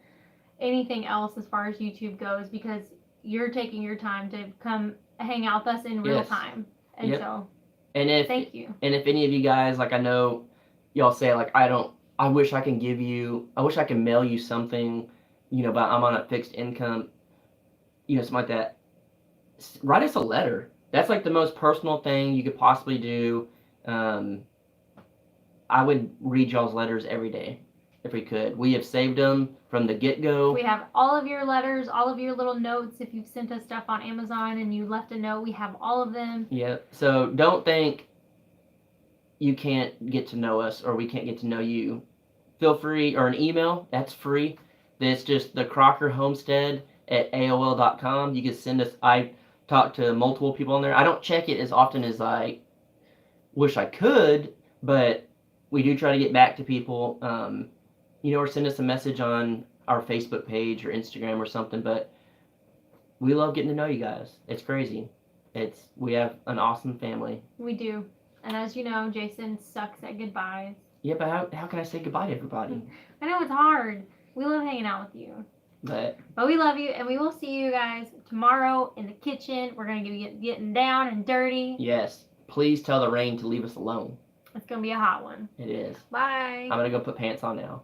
anything else as far as YouTube goes, because you're taking your time to come hang out with us in real time. And so thank you.
And if any of you guys, like, I know y'all say, like, I wish I can mail you something, but I'm on a fixed income, something like that. Write us a letter. That's like the most personal thing you could possibly do. I would read y'all's letters every day if we could. We have saved them from the get-go.
We have all of your letters, all of your little notes. If you've sent us stuff on Amazon and you left a note, we have all of them.
Yep. So don't think you can't get to know us or we can't get to know you. Feel free, or an email, that's free. It's just thecrockerhomestead@aol.com. You can send us, I talk to multiple people on there. I don't check it as often as I wish I could, but we do try to get back to people, or send us a message on our Facebook page or Instagram or something. But we love getting to know you guys. It's crazy. We have an awesome family.
We do. And as you know, Jason sucks at goodbyes.
Yeah, but how can I say goodbye to everybody?
I know it's hard. We love hanging out with you. But we love you, and we will see you guys tomorrow in the kitchen. We're going to be getting down and dirty.
Yes. Please tell the rain to leave us alone.
It's going to be a hot one.
It is.
Bye.
I'm going to go put pants on now.